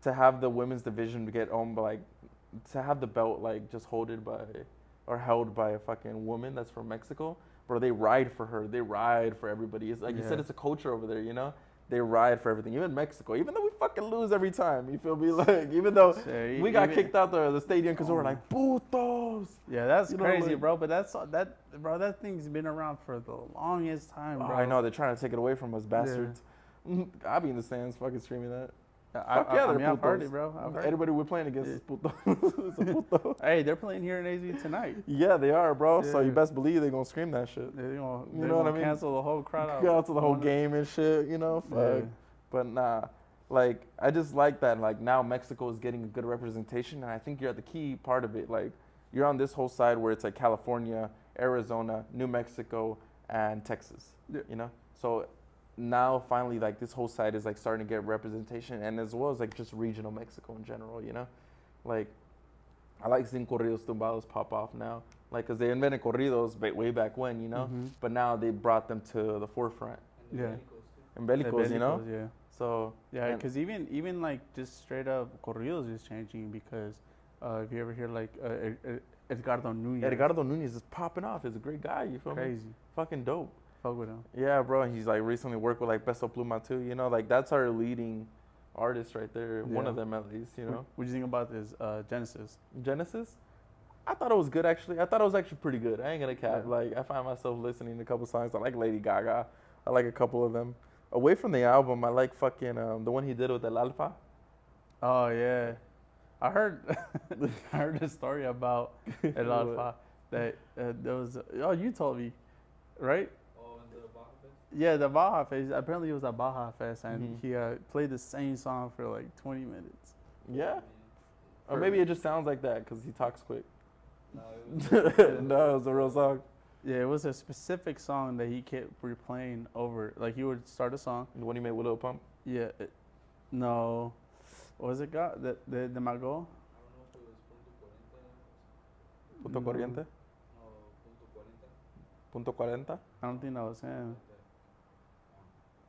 to have the women's division to get owned by, like, to have the belt like just held by a fucking woman that's from Mexico, bro. They ride for her. They ride for everybody. It's like you said, it's a culture over there, you know. They ride for everything, even Mexico. Even though we fucking lose every time, you feel me? Like, even though we got kicked out the stadium because we were like, putos. Yeah, that's crazy, bro. But that thing's been around for the longest time, bro. I know, they're trying to take it away from us, bastards. Yeah. I'll be in the stands fucking screaming that. I've heard it, bro. Everybody we're playing against is puto. It's a puto. Hey, they're playing here in AZ tonight. Yeah, they are, bro. So you best believe they're going to scream that shit. They're gonna what I mean? Cancel the whole crowd out. Cancel the whole game and shit, you know? Fuck. Yeah. But nah, like, I just like that. Like, now Mexico is getting a good representation, and I think you're at the key part of it. Like, you're on this whole side where it's like California, Arizona, New Mexico, and Texas, you know? So now finally, like, this whole side is like starting to get representation, and as well as like just regional Mexico in general, you know? Like, I like seeing corridos tumbados pop off now, like, because they invented corridos way back when, you know? But now they brought them to the forefront. And bélicos, you know? Yeah. So yeah, because even like just straight up corridos is changing, because if you ever hear like Edgardo Nunez is popping off. He's a great guy. You feel me? Crazy. Fucking dope. Fuck with him. Yeah, bro. He's like recently worked with like Peso Pluma too. You know, like that's our leading artist right there. Yeah. One of them at least. You know. What do you think about this Genesis? Genesis? I thought it was good actually. I thought it was actually pretty good. I ain't gonna cap. Yeah. Like I find myself listening to a couple songs. I like Lady Gaga. I like a couple of them. Away from the album, I like fucking the one he did with El Alfa. Oh yeah, I heard a story about El Alfa that there was. Oh, you told me, right? Oh, in the Baja Fest? Yeah, the Baja Fest. Apparently, it was at Baja Fest, and he played the same song for like 20 minutes. Yeah. Or maybe it just sounds like that because he talks quick. No, it was a real song. Yeah, it was a specific song that he kept replaying over. Like, he would start a song. The one he made with Lil Pump? Yeah. No. What was it got? The Mago? I don't know if it was Punto Corriente. No, Punto 40. Punto 40? I don't think that was him.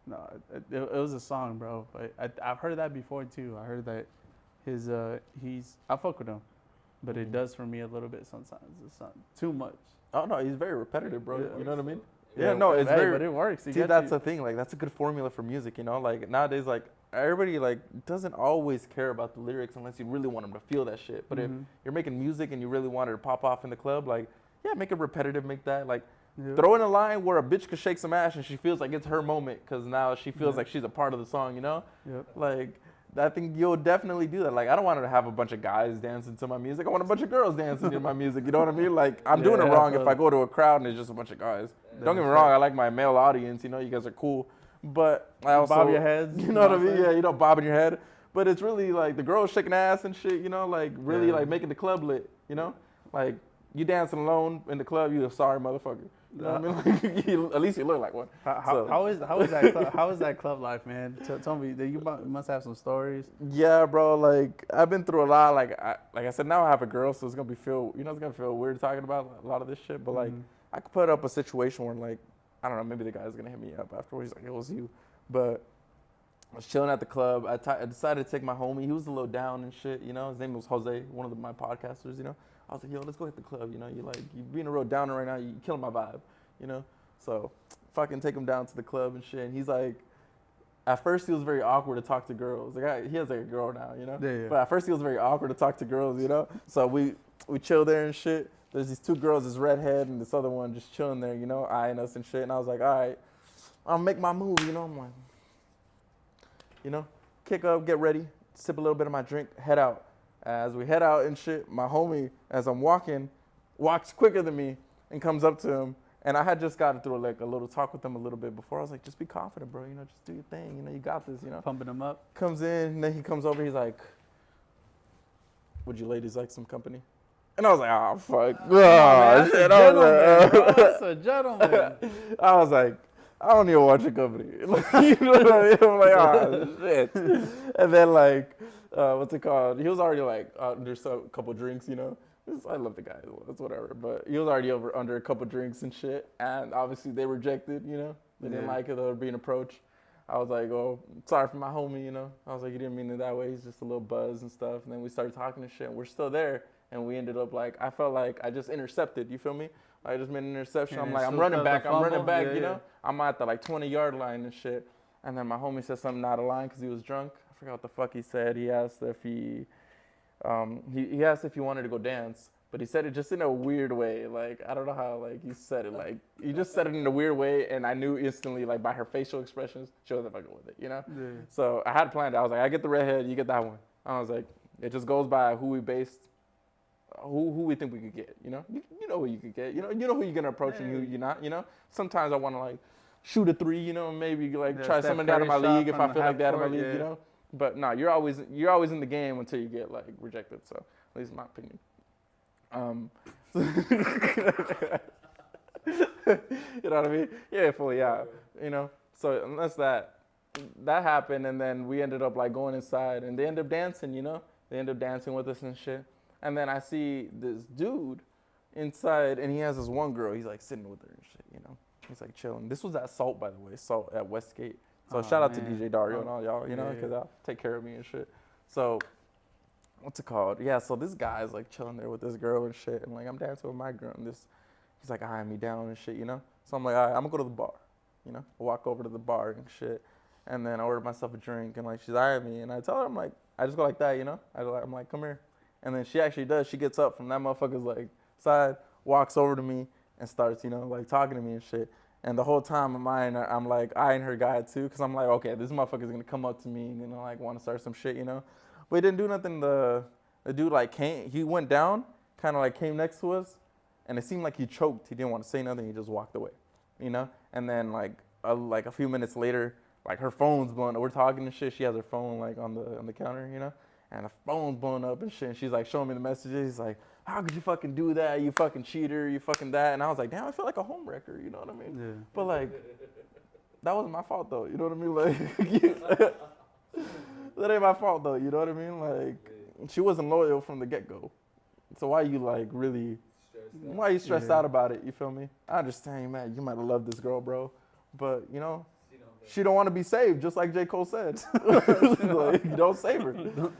No, it was a song, bro. But I've heard that before, too. I heard that I fuck with him. But it does for me a little bit sometimes. It's not too much. Oh, no, he's very repetitive, bro. Yeah. You know what I mean? Yeah, no, it's very... But it works. See, that's the thing. Like, that's a good formula for music, you know? Like, nowadays, like, everybody, like, doesn't always care about the lyrics unless you really want them to feel that shit. But if you're making music and you really want it to pop off in the club, like, yeah, make it repetitive, make that, like, throw in a line where a bitch could shake some ass and she feels like it's her moment because now she feels like she's a part of the song, you know? Yep. Like... I think you'll definitely do that. Like, I don't want to have a bunch of guys dancing to my music. I want a bunch of girls dancing to my music. You know what I mean? Like, I'm doing it wrong if I go to a crowd and it's just a bunch of guys. Don't get me wrong. I like my male audience. You know, you guys are cool. But I also... Bob your heads. You know what I mean? Yeah, you know, bobbing your head. But it's really, like, the girls shaking ass and shit, you know? Like, really, like, making the club lit, you know? Like, you dancing alone in the club, you a sorry motherfucker. You know what I mean? Like, at least you look like one. How is that club life, man? Tell me, you must have some stories. Yeah, bro. Like I've been through a lot. Like I said, now I have a girl, so it's gonna it's gonna feel weird talking about a lot of this shit. But like, I could put up a situation where like, I don't know, maybe the guy's gonna hit me up afterwards. He's like, it was you, but I was chilling at the club. I decided to take my homie. He was a little down and shit. You know, his name was Jose, one of my podcasters. You know, I was like, yo, let's go hit the club. You know, you being a real downer right now. You killing my vibe. You know, so fucking take him down to the club and shit. And he's like, at first he was very awkward to talk to girls. Like he has like a girl now, you know. Yeah. But at first he was very awkward to talk to girls, you know. So we chill there and shit. There's these two girls, this redhead and this other one, just chilling there, you know, eyeing us and shit. And I was like, all right, I'll make my move, you know. I'm like, you know, kick up, get ready, sip a little bit of my drink, head out. As we head out and shit, my homie, as I'm walking, walks quicker than me and comes up to him. And I had just gotten through like a little talk with him a little bit before. I was like, just be confident, bro. You know, just do your thing. You know, you got this, you know. Pumping him up. Comes in, and then he comes over. He's like, would you ladies like some company? And I was like, oh, fuck. Man, shit. That's a gentleman. I was like, I don't even want your company. Like, you know what I mean? I'm like, oh, shit. And then like, what's it called? He was already like under a couple drinks, you know. I love the guy, it's whatever. But he was already under a couple drinks and shit. And obviously they rejected, you know. They didn't like it, they were being approached. I was like, oh, sorry for my homie, you know. I was like, you didn't mean it that way. He's just a little buzz and stuff. And then we started talking and shit. And we're still there. And we ended up like, I felt like I just intercepted, you feel me? I just made an interception. I'm like, I'm running back, you know. I'm at the like 20-yard line and shit. And then my homie said something out of line because he was drunk. I forgot what the fuck he said. He asked if he asked if he wanted to go dance, but he said it just in a weird way. Like, I don't know how, like, he said it. Like, he just said it in a weird way, and I knew instantly, like, by her facial expressions, she wasn't fucking with it, you know? Yeah. So I had planned it. I was like, I get the redhead, you get that one. I was like, it just goes by who we think we could get, you know? You know who you could get, you know who you're going to approach and who you're not, you know? Sometimes I want to, like, shoot a three, you know, maybe, like, try someone out of my league if I feel like they're out of my league, you know? But no, you're always in the game until you get like rejected. So at least in my opinion. You know what I mean? Yeah, fully out. You know. So unless that happened, and then we ended up like going inside, and they ended up dancing. You know, they ended up dancing with us and shit. And then I see this dude inside, and he has this one girl. He's like sitting with her and shit. You know, he's like chilling. This was at Salt, by the way. Salt at Westgate. So shout out to DJ Dario and all y'all, you know, because they'll take care of me and shit. So, what's it called? Yeah, so this guy's like chilling there with this girl and shit, and like I'm dancing with my girl, and he's like eyeing me down and shit, you know. So I'm like, all right, I'm gonna go to the bar, you know. I walk over to the bar and shit, and then I order myself a drink, and like she's eyeing me, and I tell her, I'm like, I just go like that, you know. I'm like, come here, and then she actually does. She gets up from that motherfucker's like side, walks over to me, and starts, you know, like talking to me and shit. And the whole time I'm like eyeing her guy too, because I'm like, okay, this motherfucker's going to come up to me and, you know, like want to start some shit, you know. But he didn't do nothing. The dude like he went down, kind of like came next to us, and it seemed like he choked. He didn't want to say nothing. He just walked away, you know. And then like a few minutes later, like her phone's blowing up. We're talking and shit. She has her phone like on the counter, you know. And the phone's blowing up and shit. And she's like showing me the messages. He's like, how could you fucking do that? You fucking cheater. You fucking that. And I was like, damn, I feel like a homewrecker. You know what I mean? Yeah. But like, that wasn't my fault though. You know what I mean? Like, that ain't my fault though. You know what I mean? Like, she wasn't loyal from the get-go. So why you like really, why you stressed out about it? You feel me? I understand, man. You might have loved this girl, bro. But, you know, she don't want to be saved, just like J. Cole said. Like, you don't save her.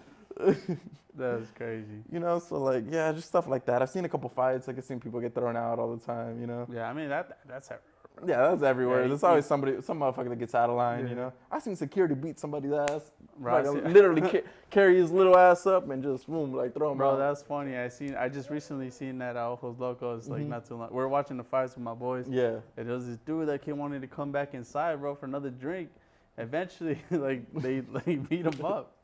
That's crazy. You know, so like, yeah, just stuff like that. I've seen a couple fights. Like, I've seen people get thrown out all the time, you know? Yeah, I mean, that's everywhere. Bro. Yeah, that's everywhere. There's always some motherfucker that gets out of line, you know? I've seen security beat somebody's ass. Right. Like, literally carry his little ass up and just, boom, like, throw him out. Bro, that's funny. I just recently seen that Ojos Locos, like, not too long. We were watching the fights with my boys. Yeah. And there was this dude that came wanting to come back inside, bro, for another drink. Eventually, like, they beat him up.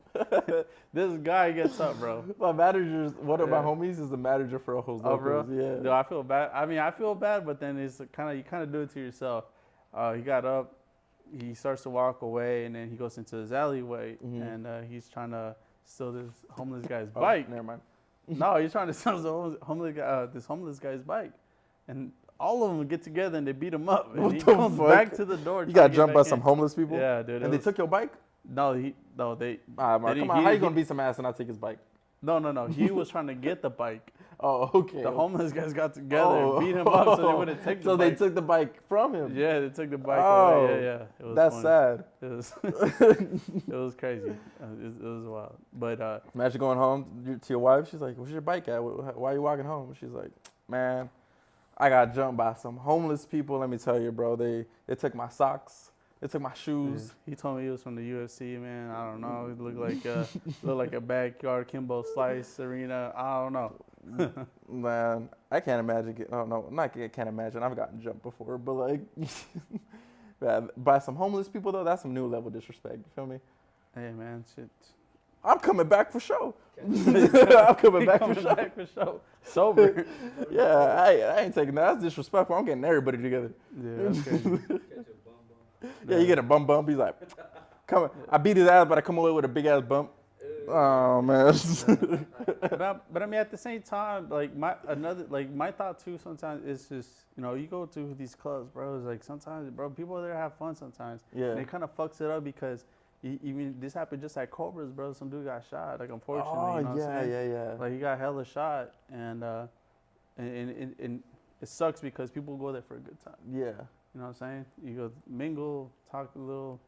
This guy gets up, bro. My manager's, one of my homies is the manager for Ojos Locos. Bro? Yeah. Dude, I feel bad. I mean, I feel bad, but then it's kind of, you kind of do it to yourself. He got up, he starts to walk away, and then he goes into his alleyway, and he's trying to steal this homeless guy's bike. Never mind. No, he's trying to steal this homeless guy's bike. And all of them get together and they beat him up. And What he the comes fuck? back to the door. You trying got to get jumped by back some in. homeless people? Yeah, dude. And they took your bike? No, they. Alright, Mark, they come on. How you gonna beat some ass and not take his bike? No. He was trying to get the bike. Oh, okay. The homeless guys got together and beat him up so they wouldn't take the So bike. they took the bike from him? Yeah, they took the bike away. Yeah. It was That's funny. sad. It was, it was crazy. It was wild. But Imagine going home to your wife. She's like, "Where's your bike at? Why are you walking home?" She's like, "Man, I got jumped by some homeless people. Let me tell you, bro. They took my socks. They took my shoes." he told me he was from the UFC, man. I don't know. It looked like a backyard Kimbo Slice arena. I don't know. Man, I can't imagine. Oh no, not I can't imagine. I've gotten jumped before, but like, man, by some homeless people though, that's some new level disrespect. You feel me? Hey, man, shit. I'm coming back for show. I'm coming back for show. Back for show. Sober. Yeah, I ain't taking that. That's disrespectful. I'm getting everybody together. Yeah, that's crazy. Catch a bum bum. Yeah, you get a bump. He's like, come. I beat his ass, but I come away with a big ass bump. Oh man. But I mean, at the same time, like my thought too sometimes is just, you go to these clubs, bro. It's like sometimes, bro, people there have fun sometimes. Yeah. And it kind of fucks it up because even this happened just at Cobra's, bro. Some dude got shot. Like unfortunately, Oh you know what I'm saying? yeah. Like he got hella shot, and it sucks because people go there for a good time. Yeah. You know what I'm saying? You go mingle, talk a little,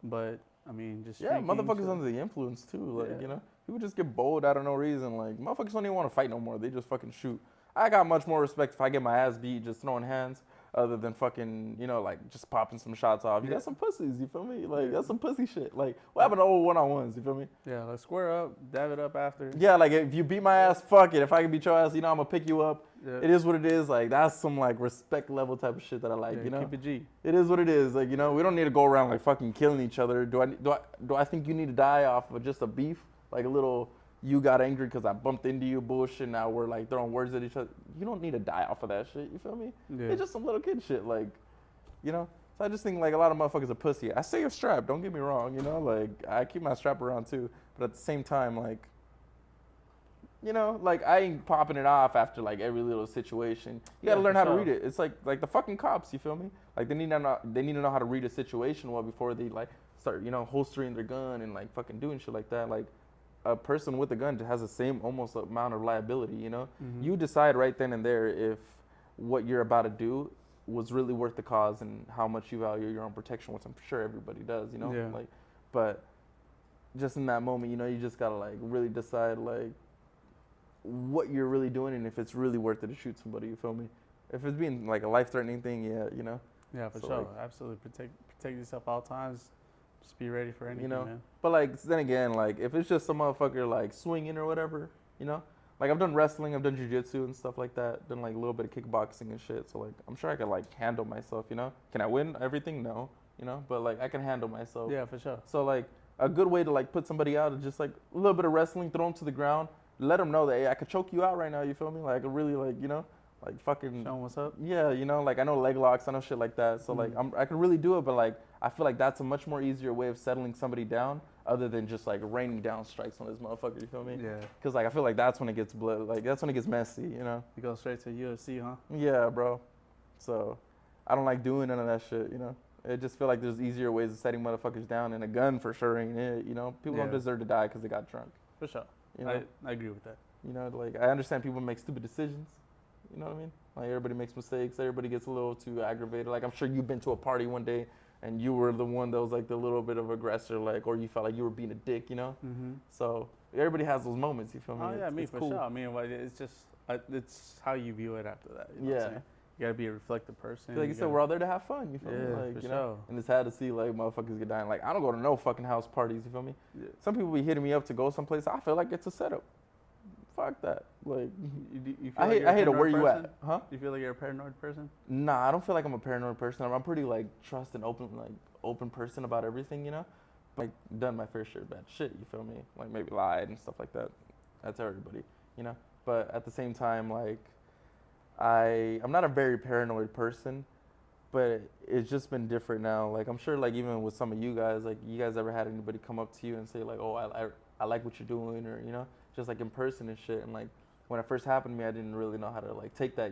but I mean, just Yeah, drinking, motherfuckers shit. under the influence too. Like, Yeah. people just get bold out of no reason. Like, motherfuckers don't even want to fight no more. They just fucking shoot. I got much more respect if I get my ass beat just throwing hands, other than fucking, like just popping some shots off. You got some pussies, you feel me? Like, that's some pussy shit. Like, what happened to old one-on-ones, you feel me? Yeah, like square up, dab it up after. Yeah, like, if you beat my ass, fuck it. If I can beat your ass, I'm gonna pick you up. Yeah. It is what it is. Like, that's some, like, respect level type of shit that I like, Yeah, keep it G. It is what it is. Like, we don't need to go around, like, fucking killing each other. Do I think you need to die off of just a beef? Like, a little, you got angry because I bumped into you bullshit. Now we're, like, throwing words at each other. You don't need to die off of that shit. You feel me? Yeah. It's just some little kid shit. Like, So I just think, like, a lot of motherfuckers are pussy. I say you're strapped. Don't get me wrong, Like, I keep my strap around, too. But at the same time, like, like, I ain't popping it off after, like, every little situation. You gotta learn how to read it. It's like the fucking cops, you feel me? Like, they need to know how to read a situation well before they, like, start, holstering their gun and, like, fucking doing shit like that. Like, a person with a gun has the same almost amount of liability, Mm-hmm. You decide right then and there if what you're about to do was really worth the cause and how much you value your own protection, which I'm sure everybody does, Yeah. Like, but just in that moment, you just gotta, like, really decide, like, what you're really doing and if it's really worth it to shoot somebody, you feel me? If it's being, like, a life-threatening thing, yeah, Yeah, for So, sure. like, Absolutely. Protect yourself all times. Just be ready for anything, man. But, like, then again, like, if it's just some motherfucker, like, swinging or whatever, like, I've done wrestling, I've done jiu-jitsu and stuff like that, done, like, a little bit of kickboxing and shit, so, like, I'm sure I could, like, handle myself, Can I win everything? No, but, like, I can handle myself. Yeah, for sure. So, like, a good way to, like, put somebody out is just, like, a little bit of wrestling, throw them to the ground, let them know that, hey, I could choke you out right now, you feel me? Like, I could really, like, like, fucking... Show 'em what's up. Yeah, like, I know leg locks, I know shit like that. So, like, I can really do it, but, like, I feel like that's a much more easier way of settling somebody down other than just, like, raining down strikes on this motherfucker, you feel me? Yeah. Because, like, I feel like that's when it gets like, that's when it gets messy, You go straight to UFC, huh? Yeah, bro. So, I don't like doing none of that shit, I just feel like there's easier ways of setting motherfuckers down, and a gun for sure ain't it, People don't Yeah. deserve to die because they got drunk, For sure. I I agree with that. Like, I understand people make stupid decisions, you know what I mean? Like, everybody makes mistakes, everybody gets a little too aggravated. Like, I'm sure you've been to a party one day and you were the one that was, like, the little bit of aggressor, like, or you felt like you were being a dick, Mm-hmm. So, everybody has those moments, you feel me? Oh, yeah, me it's for cool. sure. I mean, like, it's just, it's how you view it after that. You know what I'm Yeah. saying? You gotta be a reflective person. Like you said, we're all there to have fun, you feel me? Yeah, Like, for sure. And it's sad to see, like, motherfuckers get dying. Like, I don't go to no fucking house parties, you feel me? Yeah. Some people be hitting me up to go someplace. I feel like it's a setup. Fuck that. Like, You feel I like hate, you're a I hate a where paranoid you person? at, huh? You feel like you're a paranoid person? Nah, I don't feel like I'm a paranoid person. I'm pretty, like, trust and open person about everything, Like, done my fair share of bad shit, you feel me? Like, maybe lied and stuff like that. That's everybody, But at the same time, like, I'm not a very paranoid person, but it's just been different now. Like, I'm sure, like, even with some of you guys, like, you guys ever had anybody come up to you and say, like, oh, I like what you're doing, or, just, like, in person and shit. And, like, when it first happened to me, I didn't really know how to, like, take that,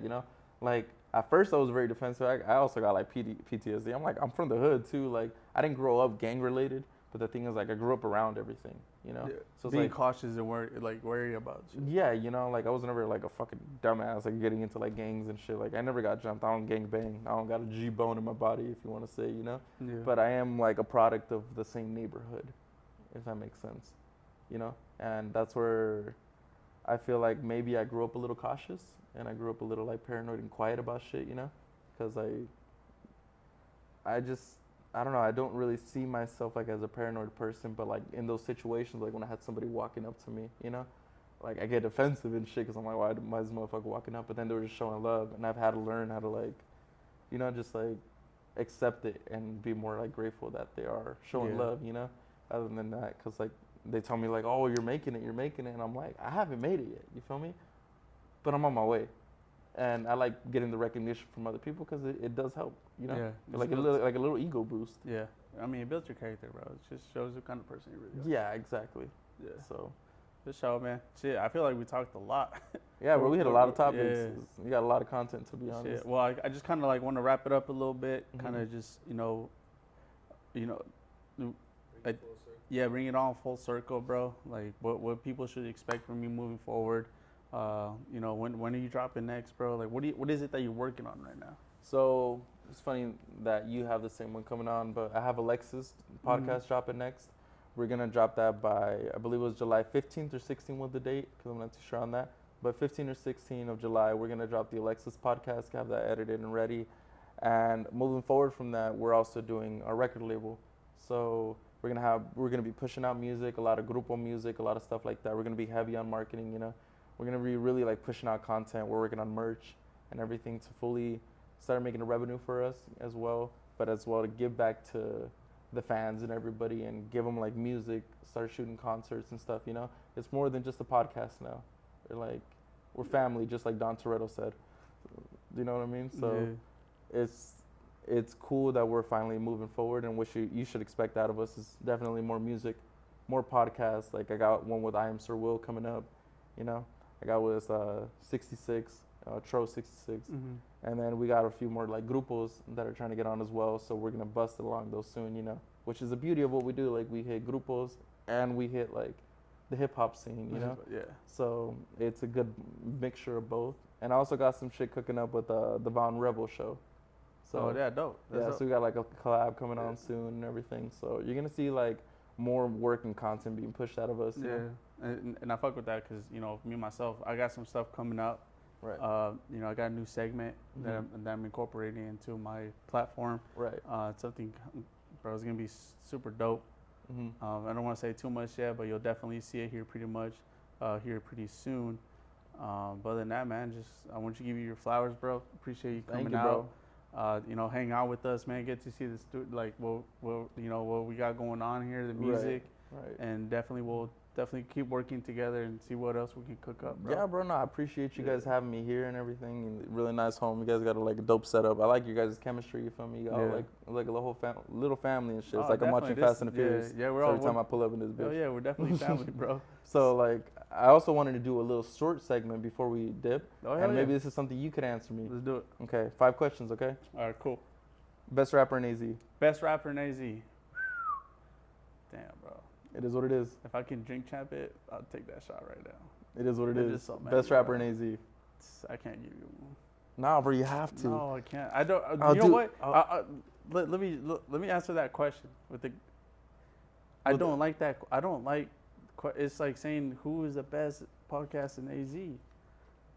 Like, at first I was very defensive. I also got like PTSD. I'm like, I'm from the hood too. Like, I didn't grow up gang related, but the thing is, like, I grew up around everything, you know. Yeah. So it's being like, cautious and worry about shit. yeah, you know, like I was never like a fucking dumbass, like getting into like gangs and shit. Like I never got jumped. I don't gang bang. I don't got a G bone in my body, if you want to say, you know. Yeah. But I am like a product of the same neighborhood, if that makes sense, you know. And that's where I feel like maybe I grew up a little cautious and I grew up a little like paranoid and quiet about shit, you know, because I don't know. I don't really see myself like as a paranoid person, but like in those situations, like when I had somebody walking up to me, you know, like I get defensive and shit because I'm like, why is this motherfucker walking up? But then they were just showing love, and I've had to learn how to like, you know, just like accept it and be more like grateful that they are showing love, you know, other than that, because like they tell me like, oh, you're making it, and I'm like, I haven't made it yet, you feel me? But I'm on my way. And I like getting the recognition from other people because it does help, you know? Yeah. Like a little ego boost. Yeah. I mean, it builds your character, bro. It just shows the kind of person you really are. Yeah, exactly. Yeah. So. Good show, man. Shit, I feel like we talked a lot. Yeah, but we hit a lot of topics. Yeah. We got a lot of content, to be honest. Shit. Well, I just kind of like want to wrap it up a little bit. Mhm. Kind of just, you know, Bring it full circle. yeah, bring it on full circle, bro. Like what people should expect from you moving forward. You know, when are you dropping next, bro? Like, what is it that you're working on right now? So it's funny that you have the same one coming on, but I have Alexis podcast dropping next. We're gonna drop that by, I believe it was July 15th or 16th was the date, because I'm not too sure on that. But 15 or 16 of July, we're gonna drop the Alexis podcast, have that edited and ready. And moving forward from that, we're also doing a record label. So we're gonna be pushing out music, a lot of grupo music, a lot of stuff like that. We're gonna be heavy on marketing, you know. We're gonna be really like pushing out content. We're working on merch and everything to fully start making a revenue for us as well, but as well to give back to the fans and everybody and give them like music, start shooting concerts and stuff, you know. It's more than just a podcast now. We're family, just like Don Toretto said. Do you know what I mean? So it's cool that we're finally moving forward, and what you should expect out of us is definitely more music, more podcasts. Like I got one with I Am Sir Will coming up, you know. I got with 66, Tro 66, and then we got a few more like grupos that are trying to get on as well. So we're gonna bust it along those soon, you know. Which is the beauty of what we do. Like we hit grupos and we hit like the hip hop scene, you know. Yeah. So it's a good mixture of both. And I also got some shit cooking up with the Von Rebel show. So yeah, dope. That's dope. So we got like a collab coming on soon and everything. So you're gonna see like more work and content being pushed out of us. Yeah, and I fuck with that because, you know, me myself, I got some stuff coming up. Right. You know, I got a new segment that I'm incorporating into my platform. Right. Something, bro, it's gonna be super dope. I don't want to say too much yet, but you'll definitely see it here pretty soon. But other than that, man, I want to give you your flowers, bro. Appreciate you coming out. You know, hang out with us, man. Get to see what you know, what we got going on here, the music, right. And we'll keep working together and see what else we can cook up, bro. Yeah, bro. No, I appreciate you guys having me here and everything. And really nice home. You guys got a dope setup. I like you guys' chemistry. You feel me? You got like a little family and shit. It's like I'm watching Fast and the Furious. Yeah, we're every time I pull up in this bitch. Oh yeah, we're definitely family, bro. So like, I also wanted to do a little short segment before we dip. Oh, and maybe this is something you could answer me. Let's do it. Okay, 5 questions. Okay. All right, cool. Best rapper in AZ. Best rapper in AZ. Damn, bro. It is what it is. If I can drink champ it, I'll take that shot right now. It is what it is. So Best rapper in AZ. I can't give you one. Nah, bro, you have to. No, I can't. I don't. You know what? Let me answer that question with the. I don't like that. I don't like. It's like saying who is the best podcast in AZ,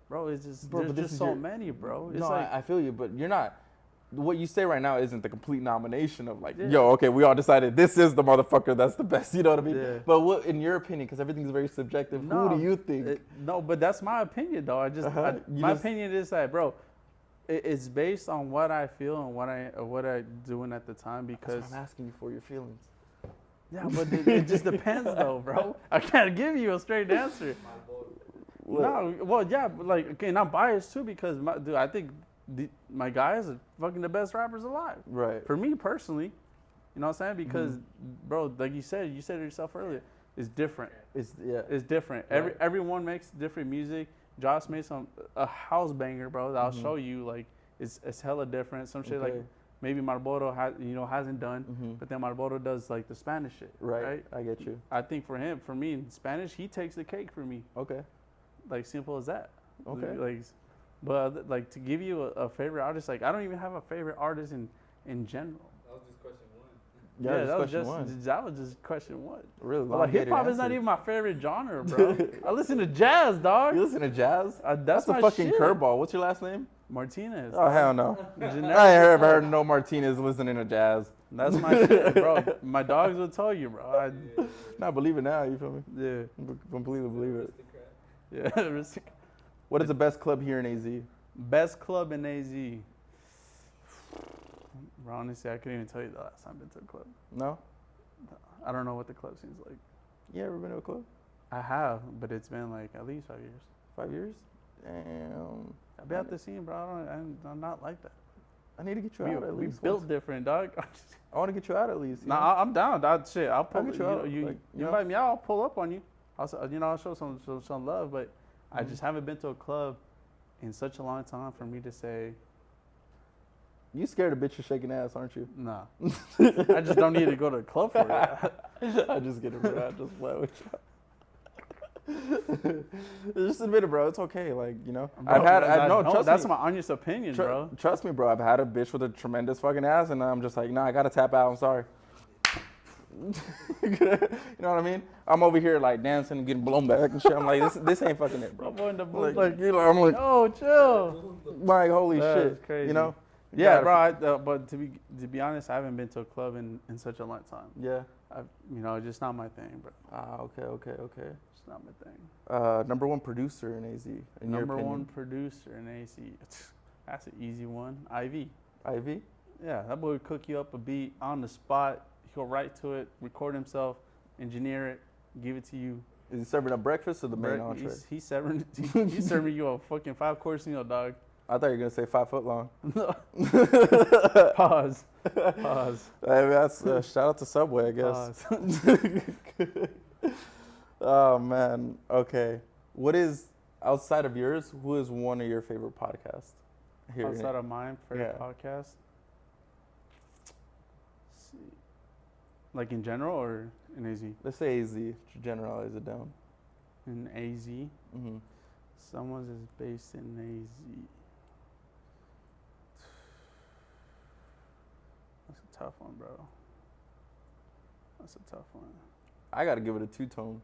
bro. It's just there's just so many, bro. It's I feel you, but you're not. What you say right now isn't the complete nomination of like, yo, okay, we all decided this is the motherfucker that's the best. You know what I mean? Yeah. But what, in your opinion, because everything's very subjective, who do you think? No, but that's my opinion, though. My opinion is that, bro, it's based on what I feel and what I doing at the time. Because that's what I'm asking you for your feelings. Yeah, but it just depends, though, bro. I can't give you a straight answer. No, well, yeah, but like, okay, and I'm biased too because I think my guys are fucking the best rappers alive. Right. For me personally, you know what I'm saying? Because, bro, like you said it yourself earlier, it's different. It's different. Everyone makes different music. Josh made a house banger, bro. That I'll show you. Like, it's hella different. Some shit like Okay. maybe Marlboro hasn't done, Mhm. but then Marlboro does like the Spanish shit. Right. I get you. I think for me in Spanish, he takes the cake for me. Okay. Like simple as that. Okay. Like, but like to give you a favorite artist, like I don't even have a favorite artist in general. That was just question one. Yeah, that was question one. that was just question one. Really But hip hop is not even my favorite genre, bro. I listen to jazz, dog. You listen to jazz? That's a my fucking shit. curveball. What's your last name? Martinez. Oh, hell no. Generic. I ain't ever heard no Martinez listening to jazz. That's my shit, bro. My dogs will tell you, bro. Nah, believe it now, you feel me? Yeah. Completely believe it. Aristocrat. Yeah. What is the best club here in AZ? Best club in AZ. Bro, honestly, I couldn't even tell you the last time I've been to a club. No? I don't know what the club seems like. You ever been to a club? I have, but it's been like at least 5 years. 5 years? Damn. I've been at the scene, bro. I'm not like that. I need to get you We, out at we least. built once. different, dog. I want to get you out at least. you know? Nah, I'm down, dog. Shit, I'll pull get you. you out, You, like, you you know? invite me out, I'll pull up on you. I'll show some love, but I Mhm. just haven't been to a club in such a long time for me to say You scared of bitches shaking ass, aren't you? nah. I just don't need to go to a club for it. I just get it, bro. I just play with you. Just admit it, bro. It's okay. Like, you know, Bro, trust that's me. my honest opinion, bro. Trust me, bro. I've had a bitch with a tremendous fucking ass, and I'm just like, nah, I gotta tap out. I'm sorry. You know what I mean? I'm over here like dancing and getting blown back and shit. I'm like, this ain't fucking it, My bro. boy in the booth, Like, you know, I'm like, oh, chill. like, holy That shit. is crazy. You know? Yeah, Gotta- bro. But to be honest, I haven't been to a club in such a long time. Yeah. It's just not my thing, bro. Ah, okay. It's not my thing. Number one producer in AZ. In your Number opinion. one producer in AC. That's an easy one. Ivy. Ivy. Yeah, that boy would cook you up a beat on the spot. He'll write to it, record himself, engineer it, give it to you. Is he serving up breakfast or the main Bro, entree? he's serving you a fucking 5-course meal, dog. I thought you were gonna say 5 foot long. Pause. Hey, that's shout out to Subway, I guess. Pause. Oh man. Okay. What is outside of yours? Who is one of your favorite podcasts? Here. Outside of mine, favorite Yeah. podcast. Let's see. Like in general or in AZ? Let's say AZ. To generalize it down. In AZ. Mm-hmm. Someone's is based in AZ. That's a tough one, bro. That's a tough one. I gotta give it a two-tone.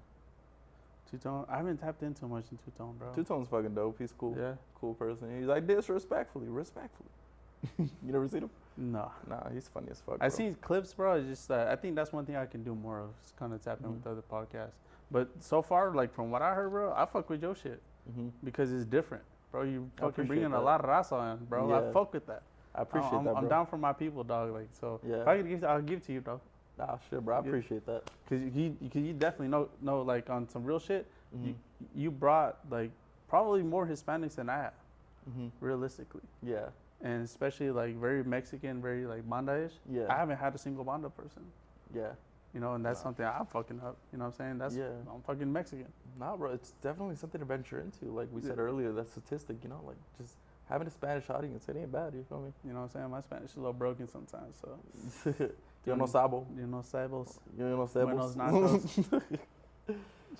Two-tone? I haven't tapped into much in two-tone, bro. Two-tone's fucking dope. He's cool. Yeah? Cool person. He's like disrespectfully. You never seen him? No. Nah, he's funny as fuck. I've bro. seen clips, bro. It's just I think that's one thing I can do more of, is kind of tap in with other podcasts. But so far, like from what I heard, bro, I fuck with your shit Mm-hmm. because it's different, bro. You I fucking appreciate bringing a that. lot of raza in, bro. Yeah. I fuck with that. I appreciate that, bro. I'm down for my people, dog. Like so, Yeah. if I could give, I'll give to you, dog. Nah, shit, bro. I Yeah. appreciate that. Cause you definitely know like on some real shit. Mm-hmm. You brought like probably more Hispanics than I have, Mm-hmm. realistically, Yeah. and especially like very Mexican, very like banda-ish. Yeah. I haven't had a single banda person, Yeah. you know, and that's Nah. something I'm fucking up. You know what I'm saying? That's Yeah. I'm fucking Mexican. Nah, bro, it's definitely something to venture into. Like we said Yeah. earlier, that statistic, you know, like just having a Spanish audience, it ain't bad, you feel me? You know what I'm saying? My Spanish is a little broken sometimes, so Yo no sabo. you know sabos. Yo no Buenos sabos. nachos.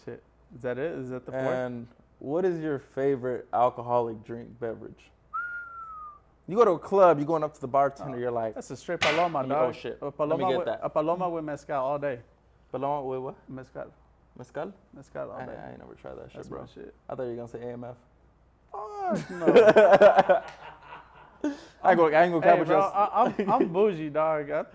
Shit. Is that it? Is that the fourth? And what is your favorite alcoholic drink beverage? You go to a club, you're going up to the bartender, you're like, That's a straight paloma, Oh, dog. shit. A Let me paloma, get with, that. a paloma with mezcal all day. Paloma, wait, what? Mezcal. Mezcal? Mezcal all I day. ain't never tried that shit, That's bro. my shit. I thought you were gonna say AMF. Fuck no. I ain't gonna Hey, cap with bro, you. I'm bougie, dog.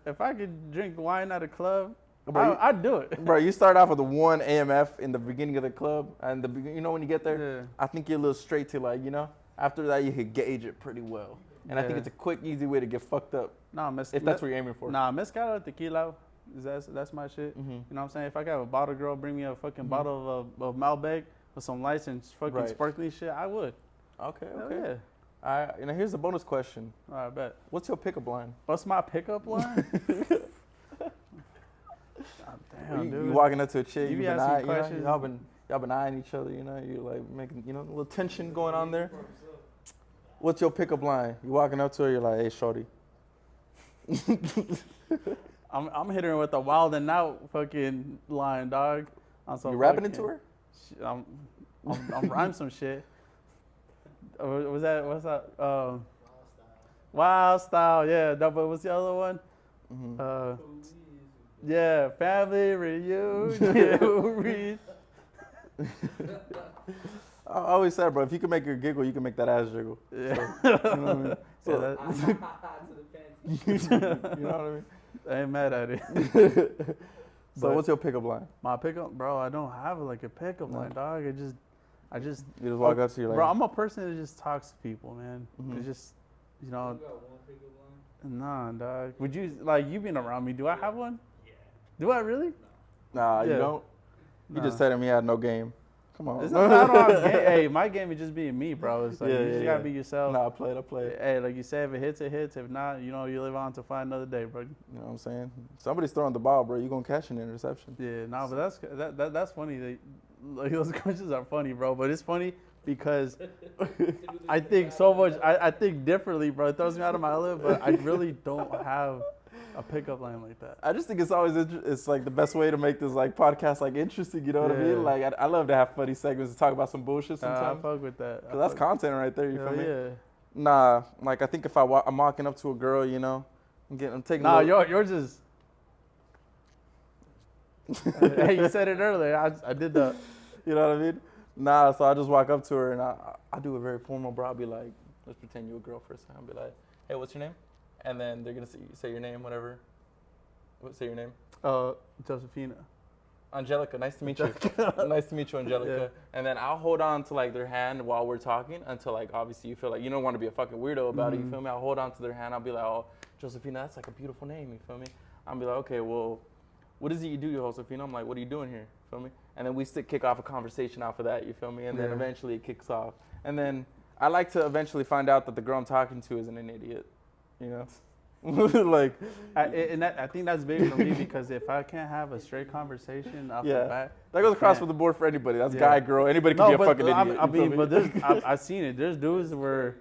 If I could drink wine at a club, Bro, I'd do it. Bro, you start off with the one AMF in the beginning of the club, and you know when you get there, Yeah. I think you're a little straight to like, you know, after that you can gauge it pretty well. And I think Yeah. it's a quick, easy way to get fucked up Nah, if that's what you're aiming for. Nah, mezcal or tequila, that's my shit. Mm-hmm. You know what I'm saying? If I got a bottle girl bring me a fucking bottle of Malbec with some lights and fucking Right. sparkly shit, I would. Okay, Hell okay. yeah. All right, and here's a bonus question. All right, bet. What's your pickup line? What's my pickup line? God damn, you dude. walking up to a chick, You you've be been asking eyeing, questions. y'all been eyeing each other, you know, you're like making, you know, a little tension going on there. What's your pickup line? You walking up to her, you're like, hey, shorty. I'm hitting her with a wild and out fucking line, dog. You rapping into her? I'm rhyming some shit. What's that? Wild style, yeah. No, but what's the other one? Yeah, family reunion. I always said, bro, if you can make her giggle, you can make that ass jiggle. Yeah. So, you know what I mean? So, To the panty. you know what I mean? I ain't mad at it. So what's your pickup line? My pickup, bro, I don't have like a pickup line, dog. I just You just walk up to you like, bro, I'm a person that just talks to people, man. Mhm. It's just, you You know, got one pickup line? nah, dog. Would you, like, you being around me, do I have one? Yeah. Do I really? nah, you Yeah. don't. You Nah. just said him he had no game. Come on. It's not that I don't have game. Hey, my game is just being me, bro. It's like, you just gotta be yourself. Nah, I played. Hey, like you said, if it hits, it hits. If not, you know, you live on to find another day, bro. You know what I'm saying? Somebody's throwing the ball, bro. You gonna catch an interception. Yeah, nah, but that's funny. Like, those questions are funny, bro. But it's funny because I think so much. I think differently, bro. It throws me out of my element, but I really don't have a pickup line like that. I just think it's always it's like the best way to make this like podcast like interesting. You know what I Yeah. mean? Like I love to have funny segments to talk about some bullshit I sometimes. fuck with that. Cause that's content right there. You Hell feel me? yeah. Nah, like I think if I'm walking up to a girl, you know, I'm taking. Nah, a little, yours is. Hey, you said it earlier. I did the. You know what I mean? Nah, so I just walk up to her and I do it very formal, bro. I'll be like, let's pretend you're a girl for a second. I'll be like, hey, what's your name? And then they're gonna say your name, whatever. Say your name. Josephina. Angelica, nice to meet you. Nice to meet you, Angelica. Yeah. And then I'll hold on to like their hand while we're talking until like obviously you feel like you don't want to be a fucking weirdo about it. You feel me? I'll hold on to their hand. I'll be like, oh, Josephina, that's like a beautiful name. You feel me? I'll be like, okay, well, what is it you do, Josephina? I'm like, what are you doing here? Feel me? And then we kick off a conversation off of that. You feel me? And then Yeah. eventually it kicks off. And then I like to eventually find out that the girl I'm talking to isn't an idiot. You know? Like, I think that's big for me because if I can't have a straight conversation off Yeah. the bat, that goes across can't. with the board for anybody. That's Yeah. guy, girl. Anybody can be a fucking idiot. I you feel mean, me? but I've seen it. There's dudes where,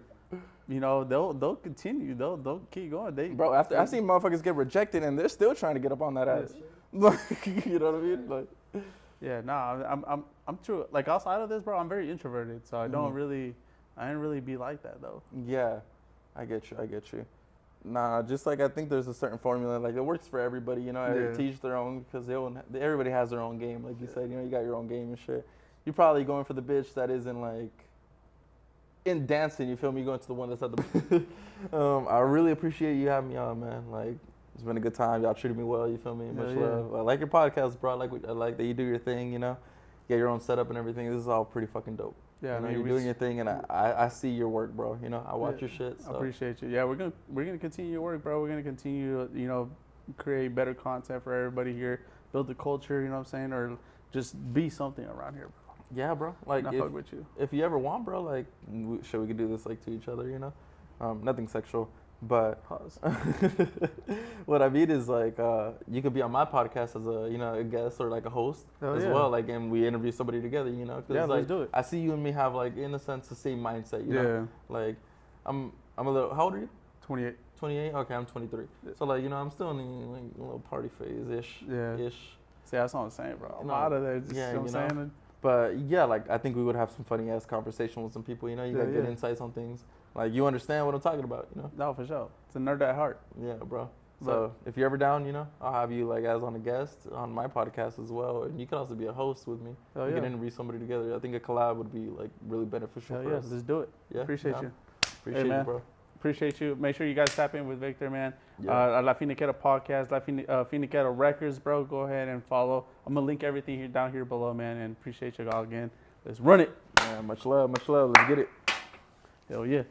you know, they'll continue. They'll keep going. Bro, after I seen motherfuckers get rejected and they're still trying to get up on that ass. Like, you know what I mean? Like, Yeah, no, I'm true. Like outside of this, bro, I'm very introverted, so I didn't really be like that though. yeah, I get you. Nah, just like I think there's a certain formula, like it works for everybody, you know. Yeah. Teach their own because everybody has their own game, like you said. You know, you got your own game and shit. You're probably going for the bitch that isn't like in dancing. You feel me? You're going to the one that's at the. I really appreciate you having me on, man. Like it's been a good time. Y'all treated me well. You feel me? Much yeah. love. I like your podcast, bro. I like that you do your thing. You know, you get your own setup and everything. This is all pretty fucking dope. Yeah, You know, I mean, you're doing your thing, and I see your work, bro. You know, I watch your shit. So. I appreciate you. Yeah, we're gonna continue your work, bro. We're gonna continue to, you know, create better content for everybody here, build the culture. You know what I'm saying, or just be something around here, bro. Yeah, bro. Like, I fuck with you. if you ever want, bro, like, we could do this like to each other, you know? Nothing sexual, but Pause. what I mean is like, you could be on my podcast as a guest or like a host as well, like, and we interview somebody together, you know? 'Cause Yeah, like, let's do it. I see you and me have like, in a sense, the same mindset, you know? Like, I'm a little. How old are you? 28. 28. Okay, I'm 23. So like, you know, I'm still in the like, a little party phase ish. Yeah. Ish. See, that's what I'm saying, bro. I'm No, out of there. Just, yeah, you know what you I'm know. saying? But yeah, like I think we would have some funny ass conversation with some people. You know, you got good insights on things. Like you understand what I'm talking about. You know. No, for sure. It's a nerd at heart. Yeah, bro. So if you're ever down, you know, I'll have you like as on a guest on my podcast as well, and you can also be a host with me. Hell We yeah. can interview somebody together. I think a collab would be like really beneficial Hell for yeah. us. Let's do it. Yeah, Appreciate down. you. Appreciate man. you, bro. Appreciate you. Make sure you guys tap in with Victor, man. Yeah. La Finiqueta podcast, Finiqueta Records, bro. Go ahead and follow. I'm gonna link everything here down here below, man. And appreciate you all again. Let's run it. Yeah, much love, much love. Let's get it. Hell yeah.